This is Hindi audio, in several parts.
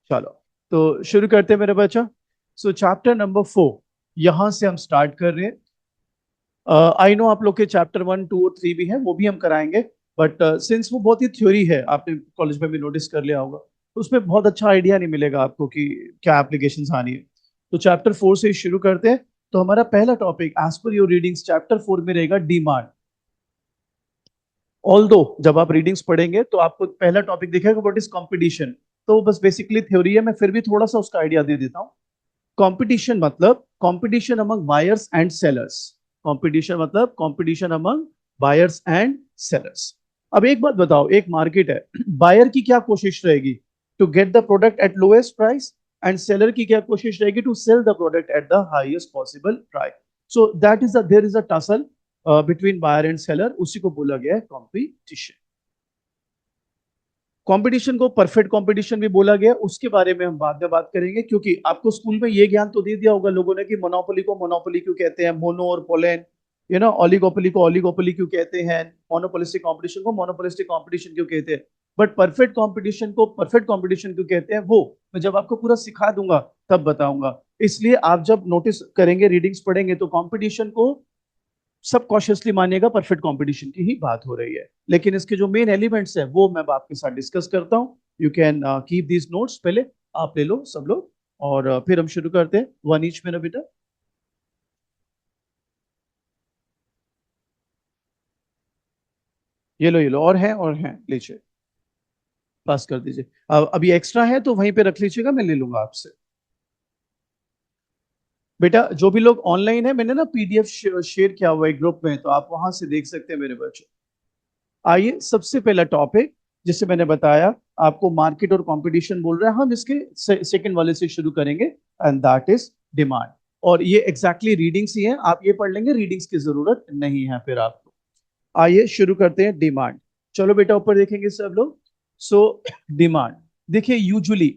चलो, तो शुरू करते हैं मेरे बच्चा। सो चैप्टर नंबर 4 यहां से हम स्टार्ट कर रहे हैं। आई नो आप लोग के चैप्टर 1, 2 और 3 भी हैं, वो भी हम कराएंगे। बट सिंस वो बहुत ही थ्योरी है, आपने कॉलेज में भी नोटिस कर लिया होगा, तो उसमें बहुत अच्छा आइडिया नहीं मिलेगा आपको कि क्या एप्लीकेशंस आनी है। तो चैप्टर 4 से शुरू करते हैं। तो हमारा पहला topic as per your readings chapter 4 में रहेगा डिमांड। ऑल दो जब आप रीडिंग्स पढ़ेंगे तो आपको पहला टॉपिक दिखेगा व्हाट इज कंपटीशन। तो वो बस बेसिकली थ्योरी है, मैं फिर भी थोड़ा सा उसका आइडिया दे देता हूँ। कंपटीशन मतलब competition among buyers and sellers. Competition मतलब competition among buyers and sellers. अब एक बात बताओ, एक मार्केट है, बायर की क्या कोशिश रहेगी? To get the product at lowest price. And seller की क्या कोशिश रहेगी? To sell the product at the highest possible price. So that is there is a tussle between buyer and seller, उसी को बोला गया है कॉम्पिटिशन। कंपटीशन को परफेक्ट कंपटीशन भी बोला गया, उसके बारे में हम बाद में बात करेंगे, क्योंकि आपको स्कूल में ये ज्ञान तो दे दिया होगा लोगों ने कि मोनोपोली को मोनोपोली क्यों कहते हैं, मोनो और पोलेन। ओलिगोपोली को ओलिगोपोली क्यों कहते हैं, मोनोपोलिस्टिक कंपटीशन को मोनोपोलिस्टिक कंपटीशन क्यों कहते हैं। बट परफेक्ट कंपटीशन को परफेक्ट कंपटीशन क्यों कहते हैं, वो मैं जब आपको पूरा सिखा दूंगा तब बताऊंगा। इसलिए आप जब नोटिस करेंगे, रीडिंग्स पढ़ेंगे, तो कंपटीशन को सब कॉशियसली मानिएगा, परफेक्ट कंपटीशन की ही बात हो रही है। लेकिन इसके जो मेन एलिमेंट्स है वो मैं आपके साथ डिस्कस करता हूँ। You can keep these notes, पहले आप ले लो सब लोग। और फिर हम शुरू करते हैं, वन ईच मेरा बेटा। ये लो और हैं लीजिए, पास कर दीजिए। अभी एक्स्ट्रा है तो वहीं पे रख लीजिएगा, मैं ले लूंगा आपसे। बेटा जो भी लोग ऑनलाइन है, मैंने ना पीडीएफ शेयर किया हुआ है ग्रुप में, तो आप वहां से देख सकते हैं मेरे बच्चे। आइए, सबसे पहला टॉपिक जिसे मैंने बताया आपको, मार्केट और कंपटीशन बोल रहे हैं, हम इसके सेकंड वाले से शुरू करेंगे, एंड दैट इज डिमांड। और ये एग्जैक्टली रीडिंग्स ही है, आप ये पढ़ लेंगे, रीडिंग्स की जरूरत नहीं है फिर आपको। आइए शुरू करते हैं डिमांड। चलो बेटा ऊपर देखेंगे सब लोग। सो डिमांड, देखिए यूजुअली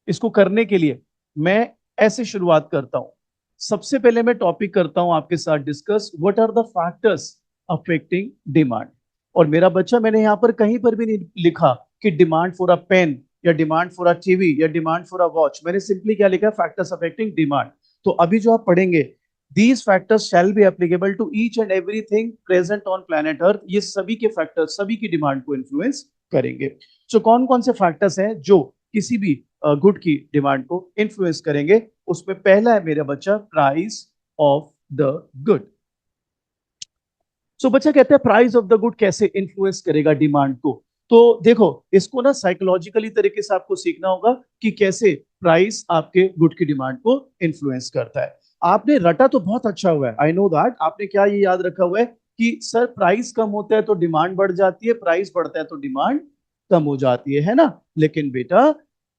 इसको करने के लिए मैं ऐसे शुरुआत करता हूं। सबसे पहले मैं टॉपिक करता हूं आपके साथ discuss, what are the factors affecting demand. और मेरा बच्चा, मैंने यहां पर कहीं पर भी नहीं लिखा कि डिमांड फॉर अ पेन या डिमांड फॉर अ टीवी या डिमांड फॉर अ वॉच, मैंने सिंपली क्या लिखा? Factors affecting demand. तो अभी जो आप पढ़ेंगे, these factors shall be applicable to each and everything present on planet Earth. ये सभी के फैक्टर्स सभी की डिमांड को इन्फ्लुएंस करेंगे। सो कौन कौन से फैक्टर्स हैं जो किसी भी गुड की डिमांड को इन्फ्लुएंस करेंगे? उसमें पहला है मेरा बच्चा, प्राइस ऑफ द गुड। सो बच्चा कहता है प्राइस ऑफ द गुड कैसे इन्फ्लुएंस करेगा डिमांड को। तो देखो, इसको ना साइकोलॉजिकली तरीके से आपको सीखना होगा कि कैसे प्राइस आपके गुड की डिमांड को इन्फ्लुएंस करता है। आपने रटा तो बहुत अच्छा हुआ है, आई नो दैट। आपने क्या ये याद रखा हुआ है कि सर प्राइस कम होता है तो डिमांड बढ़ जाती है, प्राइस बढ़ता है तो डिमांड कम हो जाती है ना? लेकिन बेटा,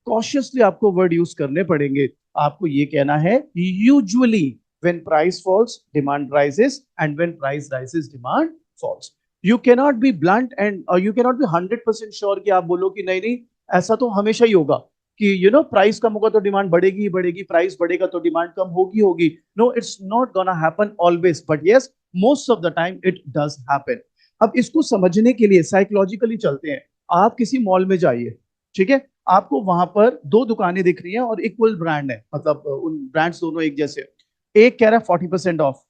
कॉशियसली आपको वर्ड यूज करने पड़ेंगे। आपको ये कहना है usually when price falls demand rises, and when price rises demand falls. You cannot be blunt and you cannot be 100% sure कि आप बोलो कि नहीं नहीं, ऐसा तो हमेशा ही होगा कि प्राइस कम होगा तो डिमांड बढ़ेगी ही बढ़ेगी, प्राइस बढ़ेगा तो डिमांड कम होगी होगी। No, it's not gonna happen always, but yes, most of the time it does happen. अब इसको समझने के लिए साइकोलॉजिकली चलते हैं। आप किसी मॉल में जाइए, ठीक है? आपको वहां पर दो दुकानें दिख रही हैं और इक्वल ब्रांड है, मतलब उन ब्रांड्स दोनों एक जैसे हैं। एक कह रहा है 40% ऑफ,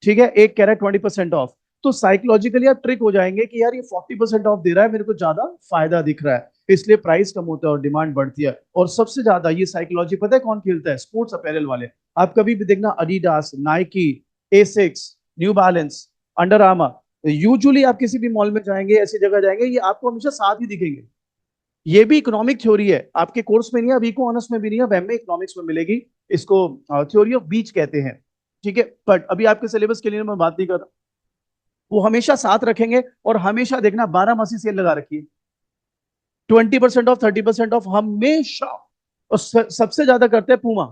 ठीक है, एक कह रहा है 20% ऑफ। तो साइकोलॉजिकली आप ट्रिक हो जाएंगे कि यार ये 40% ऑफ दे रहा है, मेरे को ज्यादा फायदा दिख रहा है, इसलिए प्राइस कम होता है और डिमांड बढ़ती है। और सबसे ज्यादा ये साइकोलॉजी पता है कौन खेलता है? स्पोर्ट्स अपैरल वाले। आप कभी भी देखना, Adidas, Nike, Asics, New Balance, Under Armour, usually आप किसी भी मॉल में जाएंगे, ऐसी जगह जाएंगे, ये आपको हमेशा साथ ही दिखेंगे। ये भी इकोनॉमिक थ्योरी है, आपके कोर्स में नहीं है, अभी को ऑनर्स में भी नहीं है, एमए इकोनॉमिक्स में मिलेगी। इसको थ्योरी ऑफ बीच कहते हैं, ठीक है? बट अभी आपके सिलेबस के लिए मैं बात नहीं कर रहा। वो हमेशा साथ रखेंगे, और हमेशा देखना 12 मासी सेल लगा रखी है, 20% ऑफ, 30% ऑफ, हमेशा। और सबसे ज्यादा करते हैं पूमा,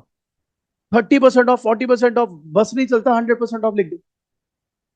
30% ऑफ, 40% ऑफ, बस नहीं चलता, 100% ऑफ लिख दो।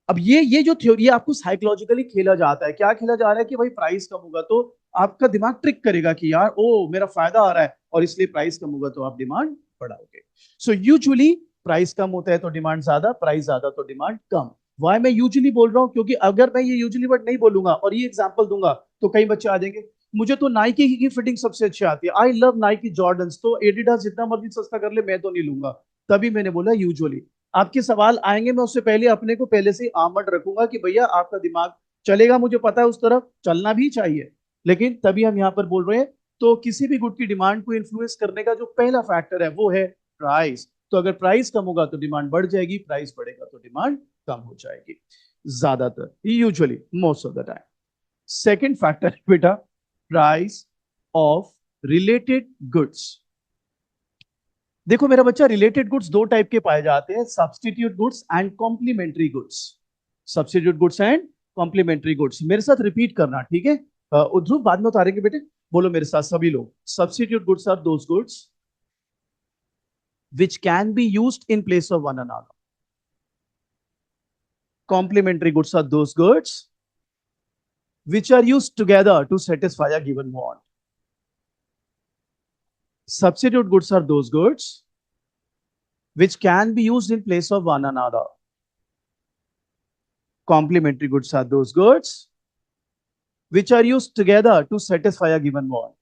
अब ये जो थ्योरी है, आपको साइकोलॉजिकली खेला जाता है। क्या खेला जा रहा है कि भाई प्राइस कम होगा तो आपका दिमाग ट्रिक करेगा कि यार ओ मेरा फायदा आ रहा है, और इसलिए प्राइस कम होगा तो आप डिमांड बढ़ाओगे। सो यूजुअली प्राइस कम होता है तो डिमांड ज्यादा, प्राइस ज्यादा तो डिमांड कम। वाई मैं यूजुअली बोल रहा हूं? क्योंकि अगर मैं ये यूजुअली वर्ड नहीं बोलूंगा और ये एग्जांपल दूंगा तो कई बच्चे आ जाएंगे, मुझे तो नाइकी की फिटिंग सबसे अच्छी आती है, आई लव नाइकी जॉर्डन्स, तो एडिडास जितना मर्जी सस्ता कर ले मैं तो नहीं लूंगा। तभी मैंने बोला यूजुअली आपके सवाल आएंगे, मैं उससे पहले अपने को पहले से ही आमंड रखूंगा कि भैया आपका दिमाग चलेगा, मुझे पता है उस तरफ चलना भी चाहिए, लेकिन तभी हम यहाँ पर बोल रहे हैं। तो किसी भी गुड की डिमांड को इन्फ्लुएंस करने का जो पहला फैक्टर है वो है प्राइस। तो अगर प्राइस कम होगा तो डिमांड बढ़ जाएगी, प्राइस बढ़ेगा तो डिमांड कम हो जाएगी, ज्यादातर, usually, most of the time. Second factor है बेटा प्राइस ऑफ रिलेटेड गुड्स। देखो मेरा बच्चा, रिलेटेड गुड्स दो टाइप के पाए जाते हैं, substitute goods and complementary goods. Substitute goods and complementary goods, मेरे साथ रिपीट करना, ठीक है? ध्रुव बाद में उतारेंगे बेटे, बोलो मेरे साथ सभी लोग। Substitute goods are those goods which can be used in place of one another. Complementary goods are those goods which are used together to satisfy a given want. Substitute goods are those goods which can be used in place of one another. Complementary goods are those goods which are used together to satisfy a given want.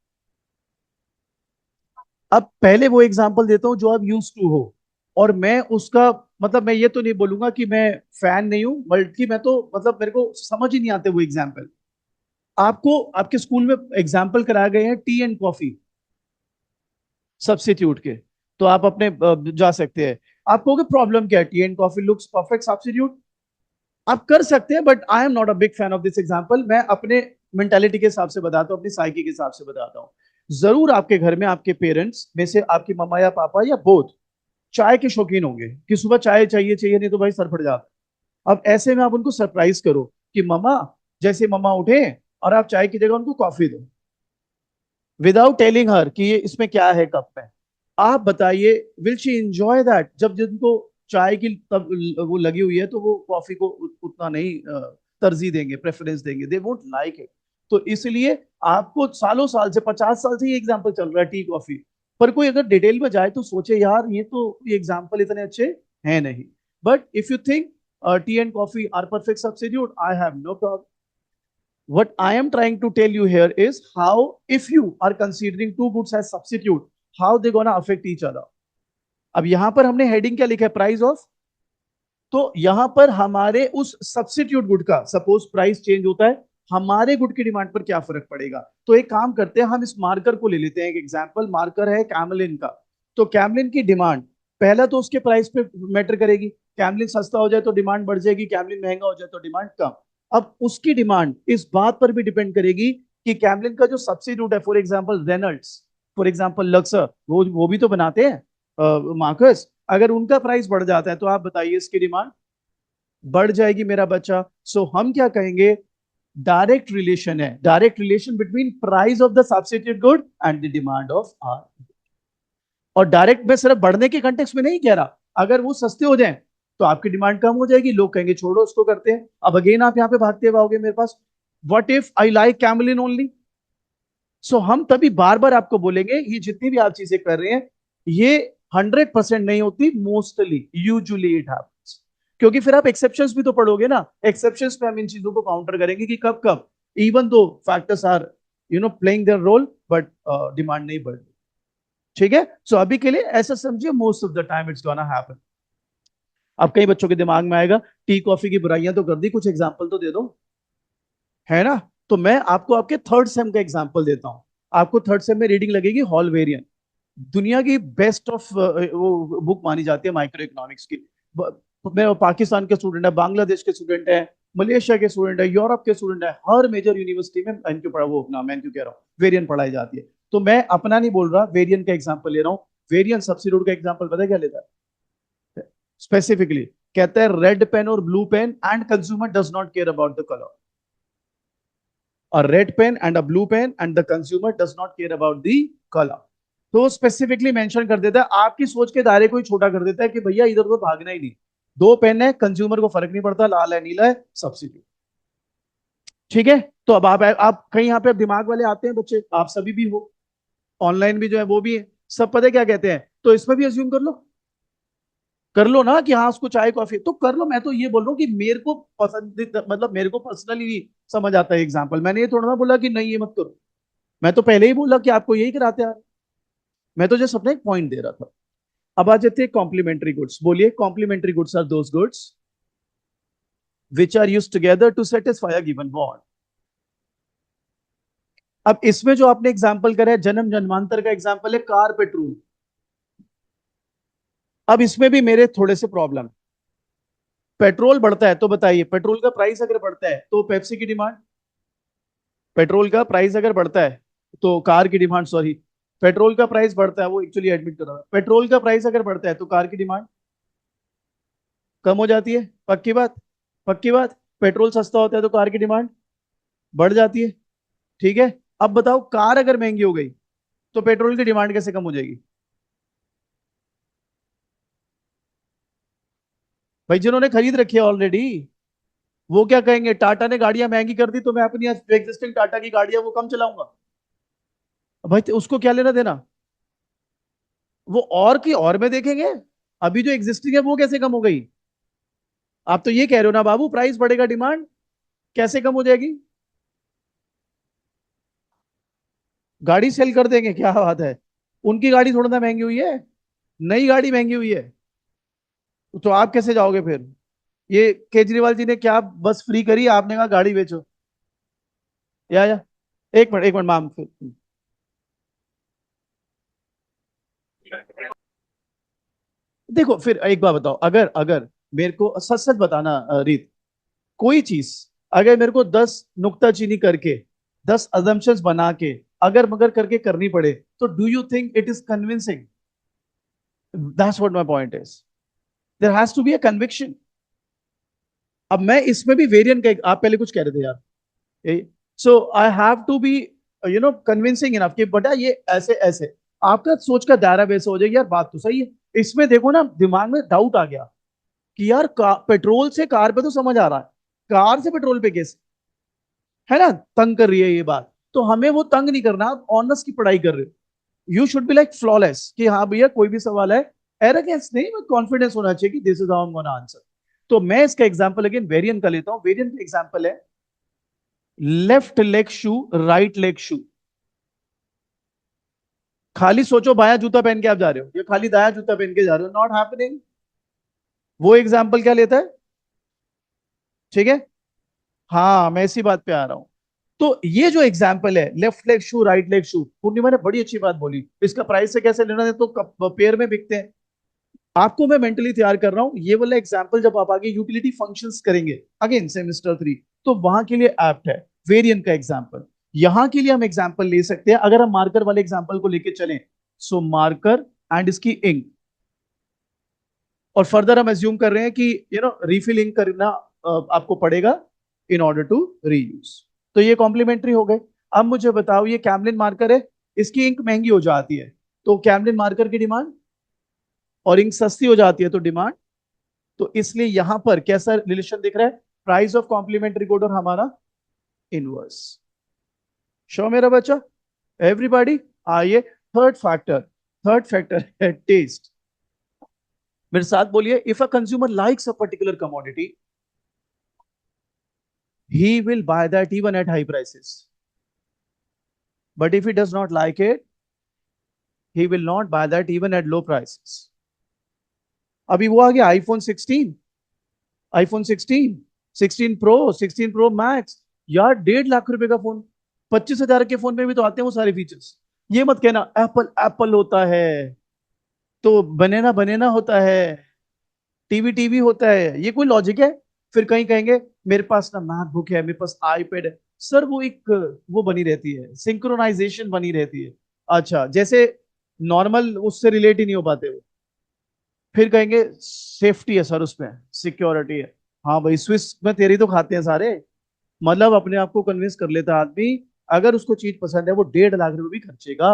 अब पहले वो एग्जांपल देता हूं जो आप यूज टू हो, और मैं उसका मतलब मैं ये तो नहीं बोलूंगा कि मैं फैन नहीं हूं, बल्कि मैं तो मतलब मेरे को समझ ही नहीं आते वो एग्जांपल। आपको आपके स्कूल में एग्जाम्पल कराए गए हैं टी एंड कॉफी सब्स्टिट्यूट के, तो आप अपने जा सकते हैं। आप कहोगे प्रॉब्लम क्या है, T and coffee looks perfect substitute, आप कर सकते हैं, but I am not a big fan of this example. मैं अपने मेंटालिटी के हिसाब से बताता हूँ, अपनी साइकी के हिसाब से बताता हूँ। जरूर आपके घर में आपके पेरेंट्स में से आपकी मम्मा या पापा या बोथ चाय के शौकीन होंगे कि सुबह चाय चाहिए चाहिए, नहीं तो भाई सर फट जाता। अब ऐसे में आप उनको सरप्राइज करो कि मम्मा, जैसे मम्मा उठे और आप चाय की जगह उनको कॉफी दो, विदाउट टेलिंग हर कि ये इसमें क्या है कप में। आप बताइए विल शी एंजॉय दैट? जब जिनको चाय की तब वो लगी हुई है तो वो कॉफी को उतना नहीं तरजीह देंगे, प्रेफरेंस देंगे, दे वोंट लाइक इट। तो इसलिए आपको सालों साल से, 50 साल से ये एग्जाम्पल चल रहा है टी कॉफी, पर कोई अगर डिटेल में जाए तो सोचे यार ये तो ये एग्जाम्पल इतने अच्छे हैं नहीं। But if you think tea and coffee are perfect substitute, I have no problem. What I am trying to tell you here is how, if you are considering two goods as substitute, how they gonna affect each other. अब यहां पर हमने हेडिंग क्या लिखा है, प्राइस ऑफ, तो यहां पर हमारे उस सब्स्टिट्यूट गुड का सपोज प्राइस चेंज होता है, हमारे गुड की डिमांड पर क्या फर्क पड़ेगा। तो एक काम करते हैं, हम इस मार्कर को ले लेते हैं, एक एग्जांपल मार्कर है कैमलिन का। तो कैमलिन की डिमांड पहला तो उसके प्राइस पे मैटर करेगी, कैमलिन सस्ता हो जाए तो डिमांड बढ़ जाएगी, कैमलिन महंगा हो जाए तो डिमांड कम। अब उसकी डिमांड इस बात पर भी डिपेंड करेगी कि कैमलिन का जो सब्स्टिट्यूट है, for example Reynolds, for example Laksar, वो भी तो बनाते हैं मार्कस, अगर उनका प्राइस बढ़ जाता है तो आप बताइए इसकी डिमांड बढ़ जाएगी मेरा बच्चा। सो हम क्या कहेंगे, डायरेक्ट रिलेशन है, direct relation between price of the substitute good and the demand of are. और डायरेक्ट मैं सिर्फ बढ़ने के कंटेक्स्ट में नहीं कह रहा, अगर वो सस्ते हो जाएं तो आपकी डिमांड कम हो जाएगी, लोग कहेंगे छोड़ो उसको करते हैं। अब अगेन आप यहाँ पे भागते हुए मेरे पास, what if I like Camlin only. So हम तभी बार बार आपको बोलेंगे ये जितनी भी आप चीजें कर रहे हैं ये 100% नहीं होती, मोस्टली यूजुअली इट हैपेंस, क्योंकि फिर आप एक्सेप्शंस भी तो पढ़ोगे ना, एक्सेप्शंस पे हम इन चीजों को काउंटर करेंगे कि कब कब even though factors are playing their role but demand नहीं बढ़ रही। ठीक है, सो अभी के लिए ऐसा समझिए, most of the time it's gonna happen. अब कई बच्चों के दिमाग में आएगा टी कॉफी की बुराइयां तो कर दी, कुछ एग्जाम्पल तो दे दो, है ना? तो मैं आपको आपके थर्ड सेम का एग्जाम्पल देता हूं। आपको थर्ड सेम में रीडिंग लगेगी हॉल वेरियन, दुनिया की बेस्ट ऑफ वो बुक मानी जाती है माइक्रो इकोनॉमिक्स की। मैं पाकिस्तान के स्टूडेंट है, बांग्लादेश के स्टूडेंट है, मलेशिया के स्टूडेंट है, यूरोप के स्टूडेंट है, हर मेजर यूनिवर्सिटी में एनक्यू पढ़ा, वो अपना मैं एनक्यू कह रहा हूँ, वेरियन पढ़ाई जाती है। तो मैं अपना नहीं बोल रहा, वेरियन का एग्जाम्पल ले रहा हूँ। वेरियन सब्स्टिट्यूट का एग्जाम्पल पता है क्या लेता है स्पेसिफिकली? कहता है रेड पेन और blue pen and consumer does not care about the colour. A red pen and a blue pen and the consumer does not care about the color. तो स्पेसिफिकली मेंशन कर देता है, आपकी सोच के दायरे को ही छोटा कर देता है कि भैया इधर उधर भागना ही नहीं, दो पेन है, कंज्यूमर को फर्क नहीं पड़ता, लाल है नीला है, सब्स्टिट्यूट। ठीक है, तो अब आप कहीं यहाँ पे दिमाग वाले आते हैं बच्चे, आप सभी भी हो, ऑनलाइन भी जो है वो भी है, सब पता है क्या कहते हैं, तो इसमें भी अज्यूम कर लो ना कि हाँ उसको चाय कॉफी तो कर लो। मैं तो ये बोल रहा हूँ कि मेरे को पसंद, मतलब मेरे को पर्सनली समझ आता है एग्जाम्पल, मैंने ये थोड़ा ना बोला कि नहीं ये मत करो। मैं तो पहले ही बोला कि आपको यही कराते आ रहे। मैं तो जस्ट अपना एक पॉइंट दे रहा था। अब आ जाते हैं कॉम्प्लीमेंट्री गुड्स। बोलिए, complementary goods are those goods which are use together to satisfy a given want. अब इसमें जो आपने एग्जाम्पल करा है, जन्म जन्मांतर का एग्जाम्पल है कार पेट्रोल। अब इसमें भी मेरे थोड़े से प्रॉब्लम। पेट्रोल बढ़ता है तो बताइए, पेट्रोल का प्राइस अगर बढ़ता है तो पेप्सी की डिमांड, पेट्रोल का प्राइस अगर बढ़ता है तो कार की डिमांड, सॉरी, पेट्रोल का प्राइस बढ़ता है, वो एक्चुअली एडमिट कर रहा है, पेट्रोल का प्राइस अगर बढ़ता है तो कार की डिमांड कम हो जाती है। पक्की बात, पक्की बात। पेट्रोल सस्ता होता है तो कार की डिमांड बढ़ जाती है। ठीक है। अब बताओ, कार अगर महंगी हो गई तो पेट्रोल की डिमांड कैसे कम हो जाएगी? भाई जिन्होंने खरीद रखी है ऑलरेडी, वो क्या कहेंगे? टाटा ने गाड़ियां महंगी कर दी तो मैं अपनी एग्जिस्टिंग टाटा की गाड़ियां वो कम चलाऊंगा। भाई तो उसको क्या लेना देना? वो और की और में देखेंगे, अभी जो एग्जिस्टिंग है वो कैसे कम हो गई। आप तो ये कह रहे हो ना बाबू, प्राइस बढ़ेगा, डिमांड कैसे कम हो जाएगी? गाड़ी सेल कर देंगे, क्या बात है। उनकी गाड़ी थोड़ा ना महंगी हुई है, नई गाड़ी महंगी हुई है। तो आप कैसे जाओगे फिर? ये केजरीवाल जी ने क्या बस फ्री करी, आपने कहा गाड़ी बेचो? या एक मिनट, एक मिनट मैम। देखो फिर एक बात बताओ, अगर अगर मेरे को सच सच बताना रीत, कोई चीज अगर मेरे को 10 नुक्ताचीनी करके, 10 अजम्पशंस बना के, अगर मगर करके करनी पड़े, तो do you think it is convincing? That's what my point is. There has to be a conviction. अब मैं इसमें भी वेरिएंट का आप पहले कुछ कह रहे थे यार, so I have to be convincing enough कि बेटा ये ऐसे ऐसे, आपका सोच का दायरा वैसे हो जाएगा। यार बात तो सही है। इसमें देखो ना, दिमाग में डाउट आ गया कि यार पेट्रोल से कार पे तो समझ आ रहा है, कार से पेट्रोल पे कैसे? है ना, तंग कर रही है ये बात। तो हमें वो तंग नहीं करना, आप ऑनर्स की पढ़ाई कर रहे हो। You should be like flawless कि हाँ भैया कोई भी सवाल है, एरोगेंस नहीं, बट कॉन्फिडेंस होना चाहिए कि this is how I am gonna answer. तो मैं इसका एग्जांपल अगेन वेरिएंट का लेता हूं। वेरिएंट का एग्जांपल है लेफ्ट लेग शू, राइट लेग शू। खाली सोचो बायां जूता पहन के आप जा रहे हो या खाली दायां जूता पहन के जा रहे हो, नॉट हैपनिंग। वो एग्जांपल क्या लेता है? ठीक है। हाँ, मैं इसी बात पे आ रहा हूं। तो ये जो एग्जाम्पल है लेफ्ट लेग शू, राइट लेग शू, पूर्णिमा ने बड़ी अच्छी बात बोली। इसका प्राइस से कैसे लेना है, तो पेयर में बिकते हैं। आपको मैं मेंटली तैयार कर रहा हूं, ये वाला एग्जाम्पल जब आप आगे यूटिलिटी फंक्शंस करेंगे अगेन सेमेस्टर 3, तो वहां के लिए एप्ट है वेरिएंट का एग्जाम्पल। यहां के लिए हम एग्जाम्पल ले सकते हैं अगर हम मार्कर वाले एग्जाम्पल को लेके चलें। सो मार्कर एंड इसकी इंक, और फर्दर हम एज्यूम कर रहे हैं कि रिफिलिंग करना आपको पड़ेगा इन ऑर्डर टू रीयूज। तो ये कॉम्प्लीमेंट्री हो गए। अब मुझे बताओ, ये कैमलिन मार्कर है, इसकी इंक महंगी हो जाती है तो कैमलिन मार्कर की डिमांड, और इंक सस्ती हो जाती है तो डिमांड। तो इसलिए यहां पर कैसा रिलेशन दिख रहा है? प्राइस ऑफ कॉम्प्लीमेंट्री गुड और हमारा इनवर्स। शो मेरा बच्चा, एवरीबॉडी। आइए, थर्ड फैक्टर, थर्ड फैक्टर है टेस्ट। मेरे साथ बोलिए, if a consumer likes a particular commodity, he will buy that even at high prices. But if he does not like it, he will not buy that even at low prices. अभी वो आ गया iPhone 16, iPhone 16, 16 pro, 16 pro max. यार 1.5 लाख का फोन, 25,000 के फोन में भी तो आते हैं वो सारे फीचर्स। ये मत कहना एप्पल एप्पल होता है तो बनेना बनेना होता है, टीवी टीवी होता है, ये कोई लॉजिक है? फिर कहीं कहेंगे मेरे पास ना मैकबुक है, मेरे पास आईपैड है। सर वो एक वो बनी रहती है, सिंक्रोनाइजेशन बनी रहती है। अच्छा, जैसे नॉर्मल उससे रिलेट ही नहीं हो पाते वो। फिर कहेंगे सेफ्टी है सर, उसमें सिक्योरिटी है। हाँ भाई, स्विस में तेरी तो खाते हैं सारे। मतलब अपने आप को कन्विंस कर लेता है आदमी, अगर उसको चीज पसंद है वो 1.5 लाख भी खर्चेगा।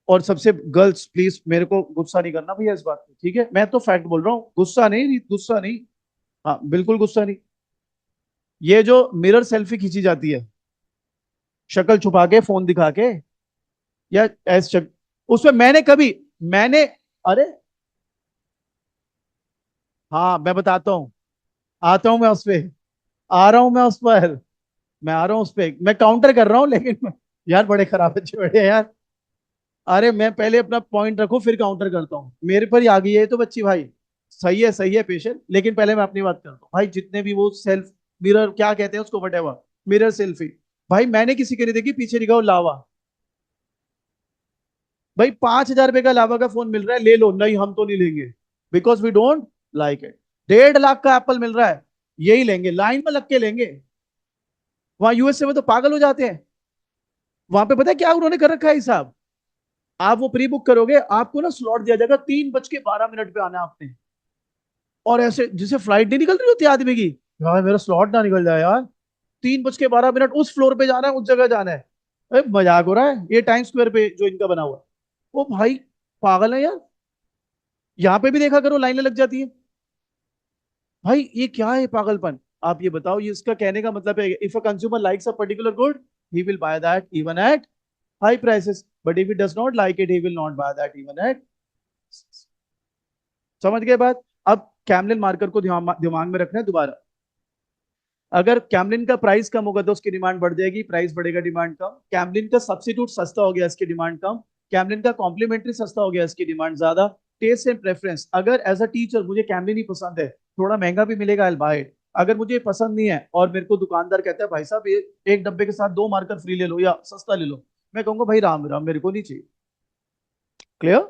और सबसे गर्ल्स प्लीज मेरे को गुस्सा नहीं करना भैया इस बात पे, ठीक है? मैं तो फैक्ट बोल रहा हूँ, गुस्सा नहीं, गुस्सा नहीं। हाँ बिल्कुल गुस्सा नहीं। ये जो मिरर सेल्फी खींची जाती है, शक्ल छुपा के फोन दिखा के, या उसमें मैंने कभी, मैंने, अरे हाँ मैं बताता हूँ, आता हूँ मैं उस पे, आ रहा हूँ मैं उस पर, मैं आ रहा हूँ उस पे, मैं काउंटर कर रहा हूँ लेकिन यार बड़े खराब बच्चे बैठे हैं यार। अरे मैं पहले अपना पॉइंट रखूं फिर काउंटर करता हूँ, मेरे पर ही आ गई है तो बच्ची भाई। सही है पेशेंट, लेकिन पहले मैं अपनी बात करता हूँ भाई। जितने भी वो सेल्फ मिरर क्या कहते हैं उसको, वटेवर, मिरर सेल्फी, भाई मैंने किसी के नहीं देखी पीछे लिखा हो लावा। भाई 5,000 रुपए का लावा का फोन मिल रहा है, ले लो। नहीं हम तो नहीं लेंगे, because we don't like it. 1.5 lakh का एप्पल मिल रहा है, यही लेंगे, लाइन में लग के लेंगे। वहां यूएसए में तो पागल हो जाते हैं। वहां पे पता है क्या उन्होंने कर रखा है हिसाब? आप वो प्री बुक करोगे, आपको ना स्लॉट दिया जाएगा 3:12 पे आना है आपने। और ऐसे जैसे फ्लाइट नहीं निकल रही होती आदमी की, यार मेरा स्लॉट ना निकल जाए यार। 3:12 उस फ्लोर पे जाना है, उस जगह जाना है। अरे मजाक हो रहा है? ये टाइम स्क्वायर पे जो इनका बना हुआ है, वो भाई पागल है यार। यहाँ पे भी देखा करो लाइनें लग जाती है। भाई ये क्या है पागलपन? आप ये बताओ, ये इसका कहने का मतलब है if a consumer likes a particular good, he will by that even at high prices, but if he does not like it, he will not by that even at. समझ गए बात? अब कैमलिन मार्कर को दिमाग में रखना है दोबारा। अगर कैमलिन का प्राइस कम होगा तो उसकी डिमांड बढ़ जाएगी, प्राइस बढ़ेगा डिमांड कम। कैमलिन का सब्सिट्यूट सस्ता हो गया, इसकी डिमांड कम। कैमलिन का कॉम्प्लीमेंट्री सस्ता हो गया, इसकी डिमांड ज्यादा। टेस्ट एंड प्रेफरेंस, अगर एज अ टीचर मुझे कैमलिन ही पसंद है, थोड़ा महंगा भी मिलेगा, आई बाय इट। अगर मुझे पसंद नहीं है और मेरे को दुकानदार कहता है भाई साहब ये एक डब्बे के साथ 2 मार्कर फ्री ले लो या सस्ता ले लो, मैं कहूंगा भाई राम राम, मेरे को नहीं चाहिए। क्लियर?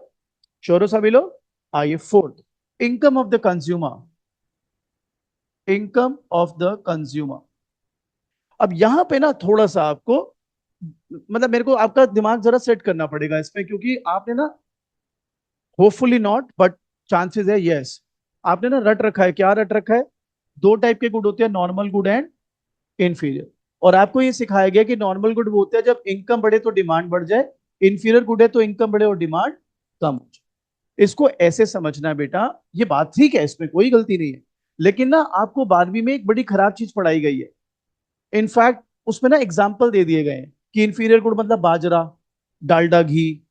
श्योर हो सभी लोग? आइए fourth, income of the consumer. Income of the consumer. अब यहां पे ना थोड़ा सा आपको, मतलब मेरे को आपका दिमाग जरा सेट करना पड़ेगा इसमें, क्योंकि आपने ना, होपफुली नॉट बट चांसेस है यस, आपने ना रट रखा है। क्या रट रखा है? दो टाइप के गुड होते हैं, नॉर्मल गुड एंड इन्फीरियर। और आपको ये सिखाया गया कि नॉर्मल गुड वो होते हैं जब इनकम बढ़े तो डिमांड बढ़ जाए, इन्फीरियर गुड है तो इनकम बढ़े और डिमांड कम हो जाए। इसको ऐसे समझना है बेटा, ये बात ठीक है, इसमें कोई गलती नहीं है। लेकिन ना आपको 12वीं में एक बड़ी खराब चीज पढ़ाई गई है। इनफैक्ट उसमें ना एग्जाम्पल दे दिए गए हैं कि इंफीरियर गुड मतलब बाजरा, डालडा घी।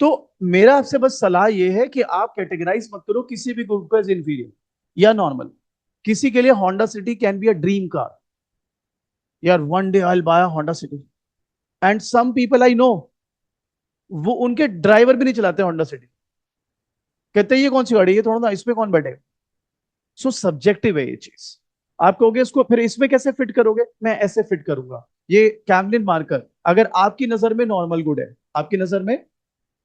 तो मेरा आपसे बस सलाह यह है कि आप कैटेगराइज मत करो किसी भी गुड को एज इंफीरियर या नॉर्मल। किसी के लिए Honda City can be a dream car, यार one day I buy Honda City. And some people I know, वो उनके ड्राइवर भी नहीं चलाते होंडा सिटी, कहते हैं ये कौन सी गाड़ी है, थोड़ा ना इसमें कौन बैठे। सो सब्जेक्टिव है ये चीज। आप कहोगे इसको फिर इसमें कैसे फिट करोगे, मैं ऐसे फिट करूंगा। ये कैमलिन मार्कर अगर आपकी नजर में नॉर्मल गुड है, आपकी नजर में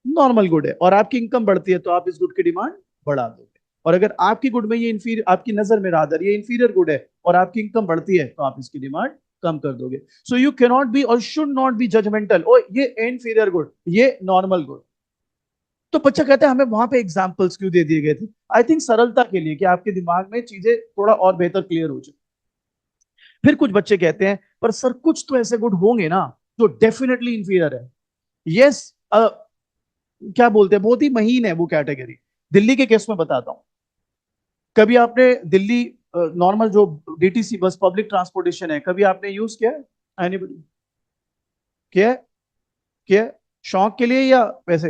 नॉर्मल गुड है और आपकी इनकम बढ़ती है, तो आप इस गुड की डिमांड बढ़ा दोगे। और अगर आपकी गुड में ये इंफीरियर, आपकी नजर में रादर ये इंफीरियर गुड है और आपकी इनकम बढ़ती है, तो आप इसकी डिमांड कम कर दोगे। So you can not be और शुड नॉट बी जजमेंटल, ओ ये इंफीरियर गुड, ये नॉर्मल गुड। तो बच्चा कहता है हमें वहां पे एग्जाम्पल्स क्यों दे दिए गए थे? आई थिंक सरलता के लिए, कि आपके दिमाग में चीजें थोड़ा और बेहतर क्लियर हो जाए। फिर कुछ बच्चे कहते हैं पर सर कुछ तो ऐसे गुड होंगे ना जो डेफिनेटली इंफीरियर है। यस, क्या बोलते हैं, बहुत ही महीन है वो कैटेगरी। दिल्ली के केस में बताता हूं। कभी आपने दिल्ली नॉर्मल जो डीटीसी बस पब्लिक ट्रांसपोर्टेशन है, कभी आपने यूज किया है? एनीबॉडी किया है? किया है? शौक के लिए या वैसे?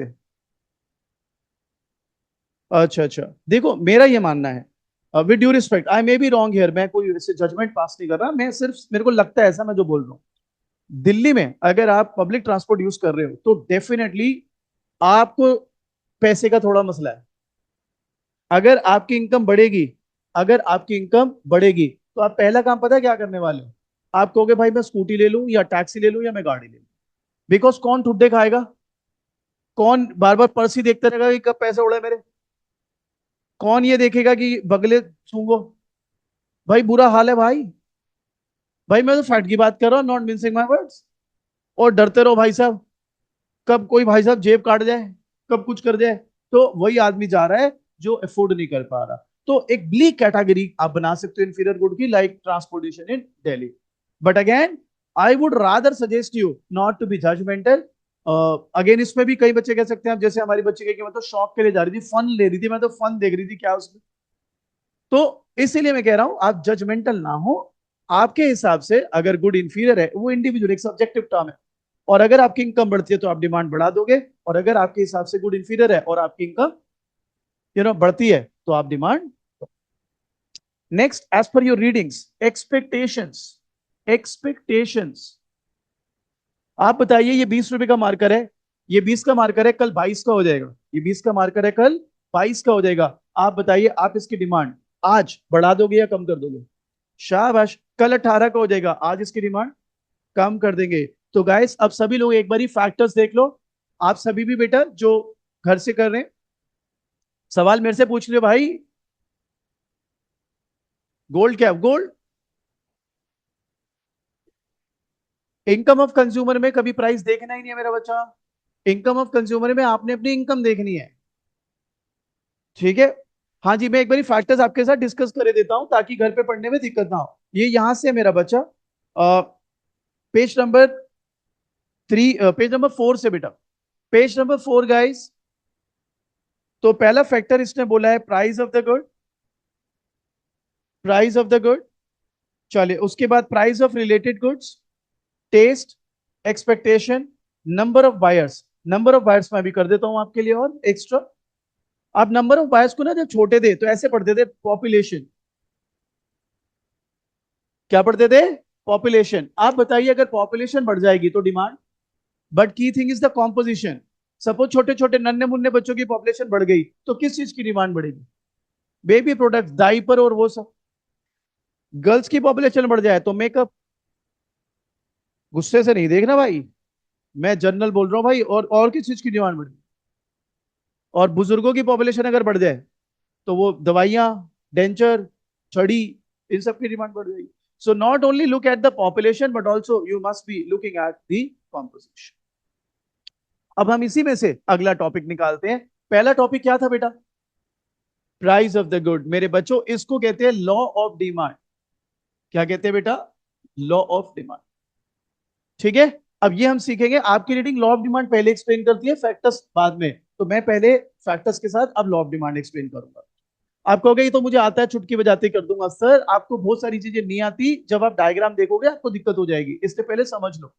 अच्छा अच्छा, देखो मेरा ये मानना है, with due respect I may be wrong here, मैं कोई ऐसे जजमेंट पास नहीं कर रहा, मैं सिर्फ मेरे को लगता है ऐसा, मैं जो बोल रहा हूँ। दिल्ली में अगर आप पब्लिक ट्रांसपोर्ट यूज कर रहे हो तो डेफिनेटली आपको पैसे का थोड़ा मसला है। अगर आपकी इनकम बढ़ेगी, अगर आपकी इनकम बढ़ेगी, तो आप पहला काम पता है क्या करने वाले हो? आप कहोगे भाई मैं स्कूटी ले लूं या टैक्सी ले लूं या मैं गाड़ी ले लूं। बिकॉज कौन ठुड्डे खाएगा? कौन बार बार पर्स ही देखते रहेगा कि कब पैसे उड़े मेरे? कौन ये देखेगा कि बगले सूंघो? भाई बुरा हाल है भाई। भाई मैं तो फैक्ट की बात कर रहा हूँ, नॉट मिंसिंग माई वर्ड्स। और डरते रहो भाई साहब, कब कोई भाई साहब जेब काट जाए, कब कुछ कर जाए। तो वही आदमी जा रहा है जो अफोर्ड नहीं कर पा रहा। तो एक ब्लीक कैटेगरी आप बना सकते हो इंफीरियर गुड की, like transportation in Delhi. But again I would rather suggest you not to be judgmental. Again इसमें भी कई बच्चे कह सकते हैं, अब जैसे हमारी बच्ची कह कि मैं तो शौक के लिए जा रही थी, फन ले रही थी, मैं तो फन देख रही थी क्या उसमें। तो इसीलिए मैं कह रहा हूं आप जजमेंटल ना हो। आपके हिसाब से अगर गुड इंफीरियर है, वो इंडिविजुअल एक सब्जेक्टिव टर्म है। और अगर आपकी इनकम बढ़ती है तो आप डिमांड बढ़ा दोगे, और अगर आपके हिसाब से गुड इंफीरियर है और आपकी इनकम बढ़ती है, तो आप demand. Next, as per your readings, expectations. Expectations आप बताइए, ये 20 रुपए का मार्कर है, ये 20 का मार्कर है, कल 22 का हो जाएगा। ये 20 का मार्कर है, कल 22 का हो जाएगा। आप बताइए, आप इसकी डिमांड आज बढ़ा दोगे या कम कर दोगे? शाबाश। कल 18 का हो जाएगा, आज इसकी डिमांड कम कर देंगे। तो गाइस, अब सभी लोग एक बारी फैक्टर्स देख लो। आप सभी भी बेटा जो घर से कर रहे हैं, सवाल मेरे से पूछ लियो भाई। गोल्ड क्या है? गोल्ड इनकम ऑफ कंज्यूमर में कभी प्राइस देखना ही नहीं है मेरा बच्चा। इनकम ऑफ कंज्यूमर में आपने अपनी इनकम देखनी है। ठीक है। हाँ जी, मैं एक बार फैक्टर्स आपके साथ डिस्कस कर देता हूं ताकि घर पे पढ़ने में दिक्कत ना हो। ये यहां से है मेरा बच्चा, पेज नंबर 3, पेज नंबर 4 से बेटा। Page number 4 guys. तो पहला फैक्टर इसने बोला है price of the good. Price of the good. चलिए, उसके बाद price of related goods, taste, expectation, number of buyers. Number of buyers मैं भी कर देता हूं आपके लिए और एक्स्ट्रा। आप नंबर ऑफ बायर्स को ना जब छोटे थे तो ऐसे पढ़ते थे, पॉपुलेशन। क्या पढ़ते थे? पॉपुलेशन। आप बताइए, अगर पॉपुलेशन बढ़ जाएगी तो demand, but key thing is the composition. Suppose छोटे छोटे नन्हे मुन्ने बच्चों की पॉपुलेशन बढ़ गई तो किस चीज की डिमांड बढ़ेगी? बेबी प्रोडक्ट्स, डाइपर और वो सब। गर्ल्स की पॉपुलेशन बढ़ जाए तो मेकअप। गुस्से से नहीं देखना भाई, मैं जनरल बोल रहा हूँ भाई। और किस चीज की डिमांड बढ़ेगी? और बुजुर्गों की पॉपुलेशन अगर बढ़ जाए तो वो दवाइयां, डेंचर, छड़ी, इन सब की डिमांड बढ़ जाएगी। So not only look at the population but also you must be looking at the composition. अब हम इसी में से अगला टॉपिक निकालते हैं। पहला टॉपिक क्या था बेटा? Price of the good. मेरे बच्चों, इसको कहते हैं लॉ ऑफ डिमांड। क्या कहते हैं बेटा? Law of demand. ठीक है। अब ये हम सीखेंगे। आपकी रीडिंग लॉ ऑफ डिमांड पहले एक्सप्लेन करती है, फैक्टर्स बाद में। तो मैं पहले फैक्टर्स के साथ अब लॉ ऑफ डिमांड एक्सप्लेन करूंगा। आप कहोगे ये तो मुझे आता है, चुटकी बजाते ही कर दूंगा। सर, आपको बहुत सारी चीजें नहीं आती, जब आप डायग्राम देखोगे आपको दिक्कत हो जाएगी, इससे पहले समझ लो।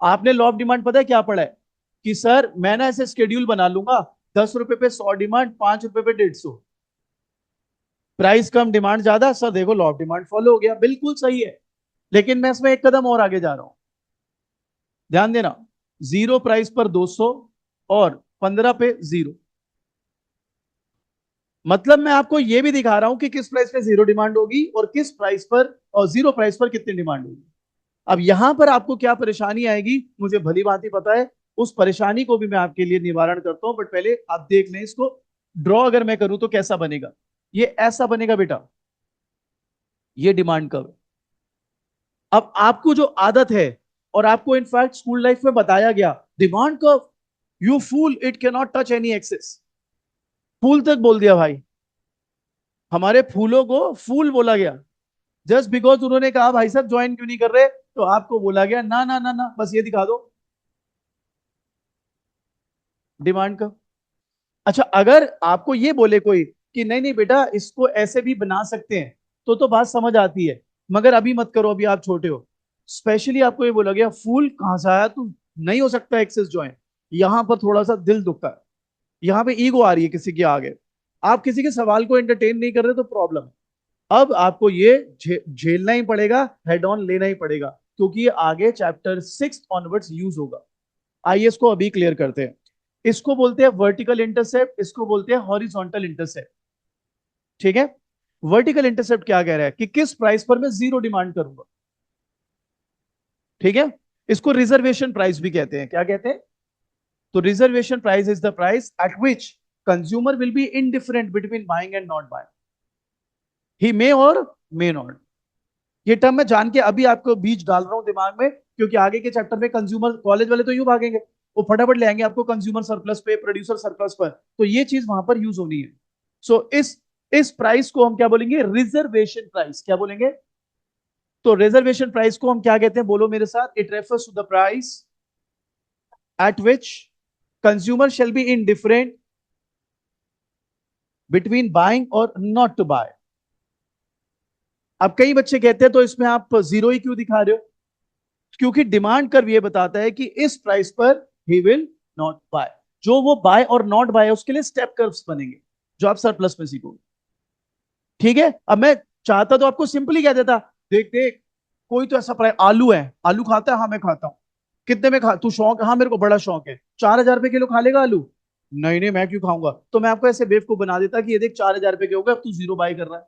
आपने लॉ ऑफ डिमांड पता है क्या पढ़ा है? कि सर मैं ना ऐसे शेड्यूल बना लूंगा, 10 रुपए पे 100 डिमांड, 5 रुपए पे 150। प्राइस कम डिमांड ज्यादा, सर देखो लॉ ऑफ डिमांड फॉलो हो गया, बिल्कुल सही है। लेकिन मैं इसमें एक कदम और आगे जा रहा हूं, ध्यान देना। 0 प्राइस पर 200 और 15 पे 0। मतलब मैं आपको यह भी दिखा रहा हूं कि किस प्राइस पे 0 डिमांड होगी और किस प्राइस पर, और 0 प्राइस पर कितनी डिमांड होगी। अब यहां पर आपको क्या परेशानी आएगी मुझे भली बात ही पता है। उस परेशानी को भी मैं आपके लिए निवारण करता हूं, बट पहले आप देख लें इसको। ड्रॉ अगर मैं करूं तो कैसा बनेगा? ये ऐसा बनेगा बेटा, ये डिमांड कर्व। अब आपको जो आदत है, और आपको इनफैक्ट स्कूल लाइफ में बताया गया, demand curve, you fool, it can not touch any axes. Fool तक बोल दिया भाई, हमारे फूलों को फूल बोला गया। जस्ट बिकॉज उन्होंने कहा भाई साहब ज्वाइन क्यों नहीं कर रहे, तो आपको बोला गया ना ना ना ना, बस ये दिखा दो डिमांड का। अच्छा, अगर आपको ये बोले कोई कि नहीं नहीं बेटा इसको ऐसे भी बना सकते हैं, तो बात समझ आती है। मगर अभी मत करो, अभी आप छोटे हो। स्पेशली आपको ये बोला गया फूल कहां से आया तू, नहीं हो सकता एक्सेस ज्वाइन। यहां पर थोड़ा सा दिल दुखता है, यहाँ पे ईगो आ रही है किसी के आगे। आप किसी के सवाल को एंटरटेन नहीं कर रहे तो प्रॉब्लम है। अब आपको ये झेलना ही पड़ेगा, हेड ऑन लेना ही पड़ेगा, क्योंकि ये आगे चैप्टर 6 ऑनवर्ड्स यूज होगा। आइए इसको अभी क्लियर करते हैं। इसको बोलते हैं वर्टिकल इंटरसेप्ट, इसको बोलते हैं हॉरिजॉन्टल इंटरसेप्ट। ठीक है। वर्टिकल इंटरसेप्ट क्या कह रहा है कि किस प्राइस पर मैं 0 डिमांड करूंगा। ठीक है। इसको रिजर्वेशन प्राइस भी कहते हैं। क्या कहते हैं? तो reservation price is the price at which consumer will be indifferent between buying and not buying. He may और मे नॉट। ये टर्म मैं जान के अभी आपको बीच डाल रहा हूं दिमाग में, क्योंकि आगे के चैप्टर में कंज्यूमर, कॉलेज वाले तो यूं भागेंगे, वो फटाफट ले आएंगे आपको कंज्यूमर सरप्लस पे, प्रोड्यूसर सरप्लस पर। तो ये चीज वहां पर यूज होनी है। सो इस प्राइस को हम क्या बोलेंगे? Reservation price. क्या बोलेंगे? तो रिजर्वेशन प्राइस को हम क्या कहते हैं? बोलो मेरे साथ। It refers to the price at which consumer shell be indifferent between buying और नॉट टू बाय। अब कई बच्चे कहते हैं तो इसमें आप 0 ही क्यों दिखा रहे हो? क्योंकि डिमांड कर्व ये बताता है कि इस प्राइस पर ही विल नॉट बाय। जो वो बाय और नॉट बाय है उसके लिए स्टेप कर्व्स बनेंगे, जो आप सरप्लस में सीखोगे। ठीक है। अब मैं चाहता तो आपको सिंपली कह देता, देख देख, कोई तो ऐसा प्राइस, आलू है, आलू खाता है, हाँ मैं खाता हूं, कितने में खा तू? शौक, हाँ मेरे को बड़ा शौक है। 4,000 रुपए किलो खा लेगा आलू? नहीं नहीं, मैं क्यों खाऊंगा? तो मैं आपको ऐसे बेवकूफ बना देता कि ये देख 4,000 रुपए के हो गए, अब तू जीरो बाई कर रहा है।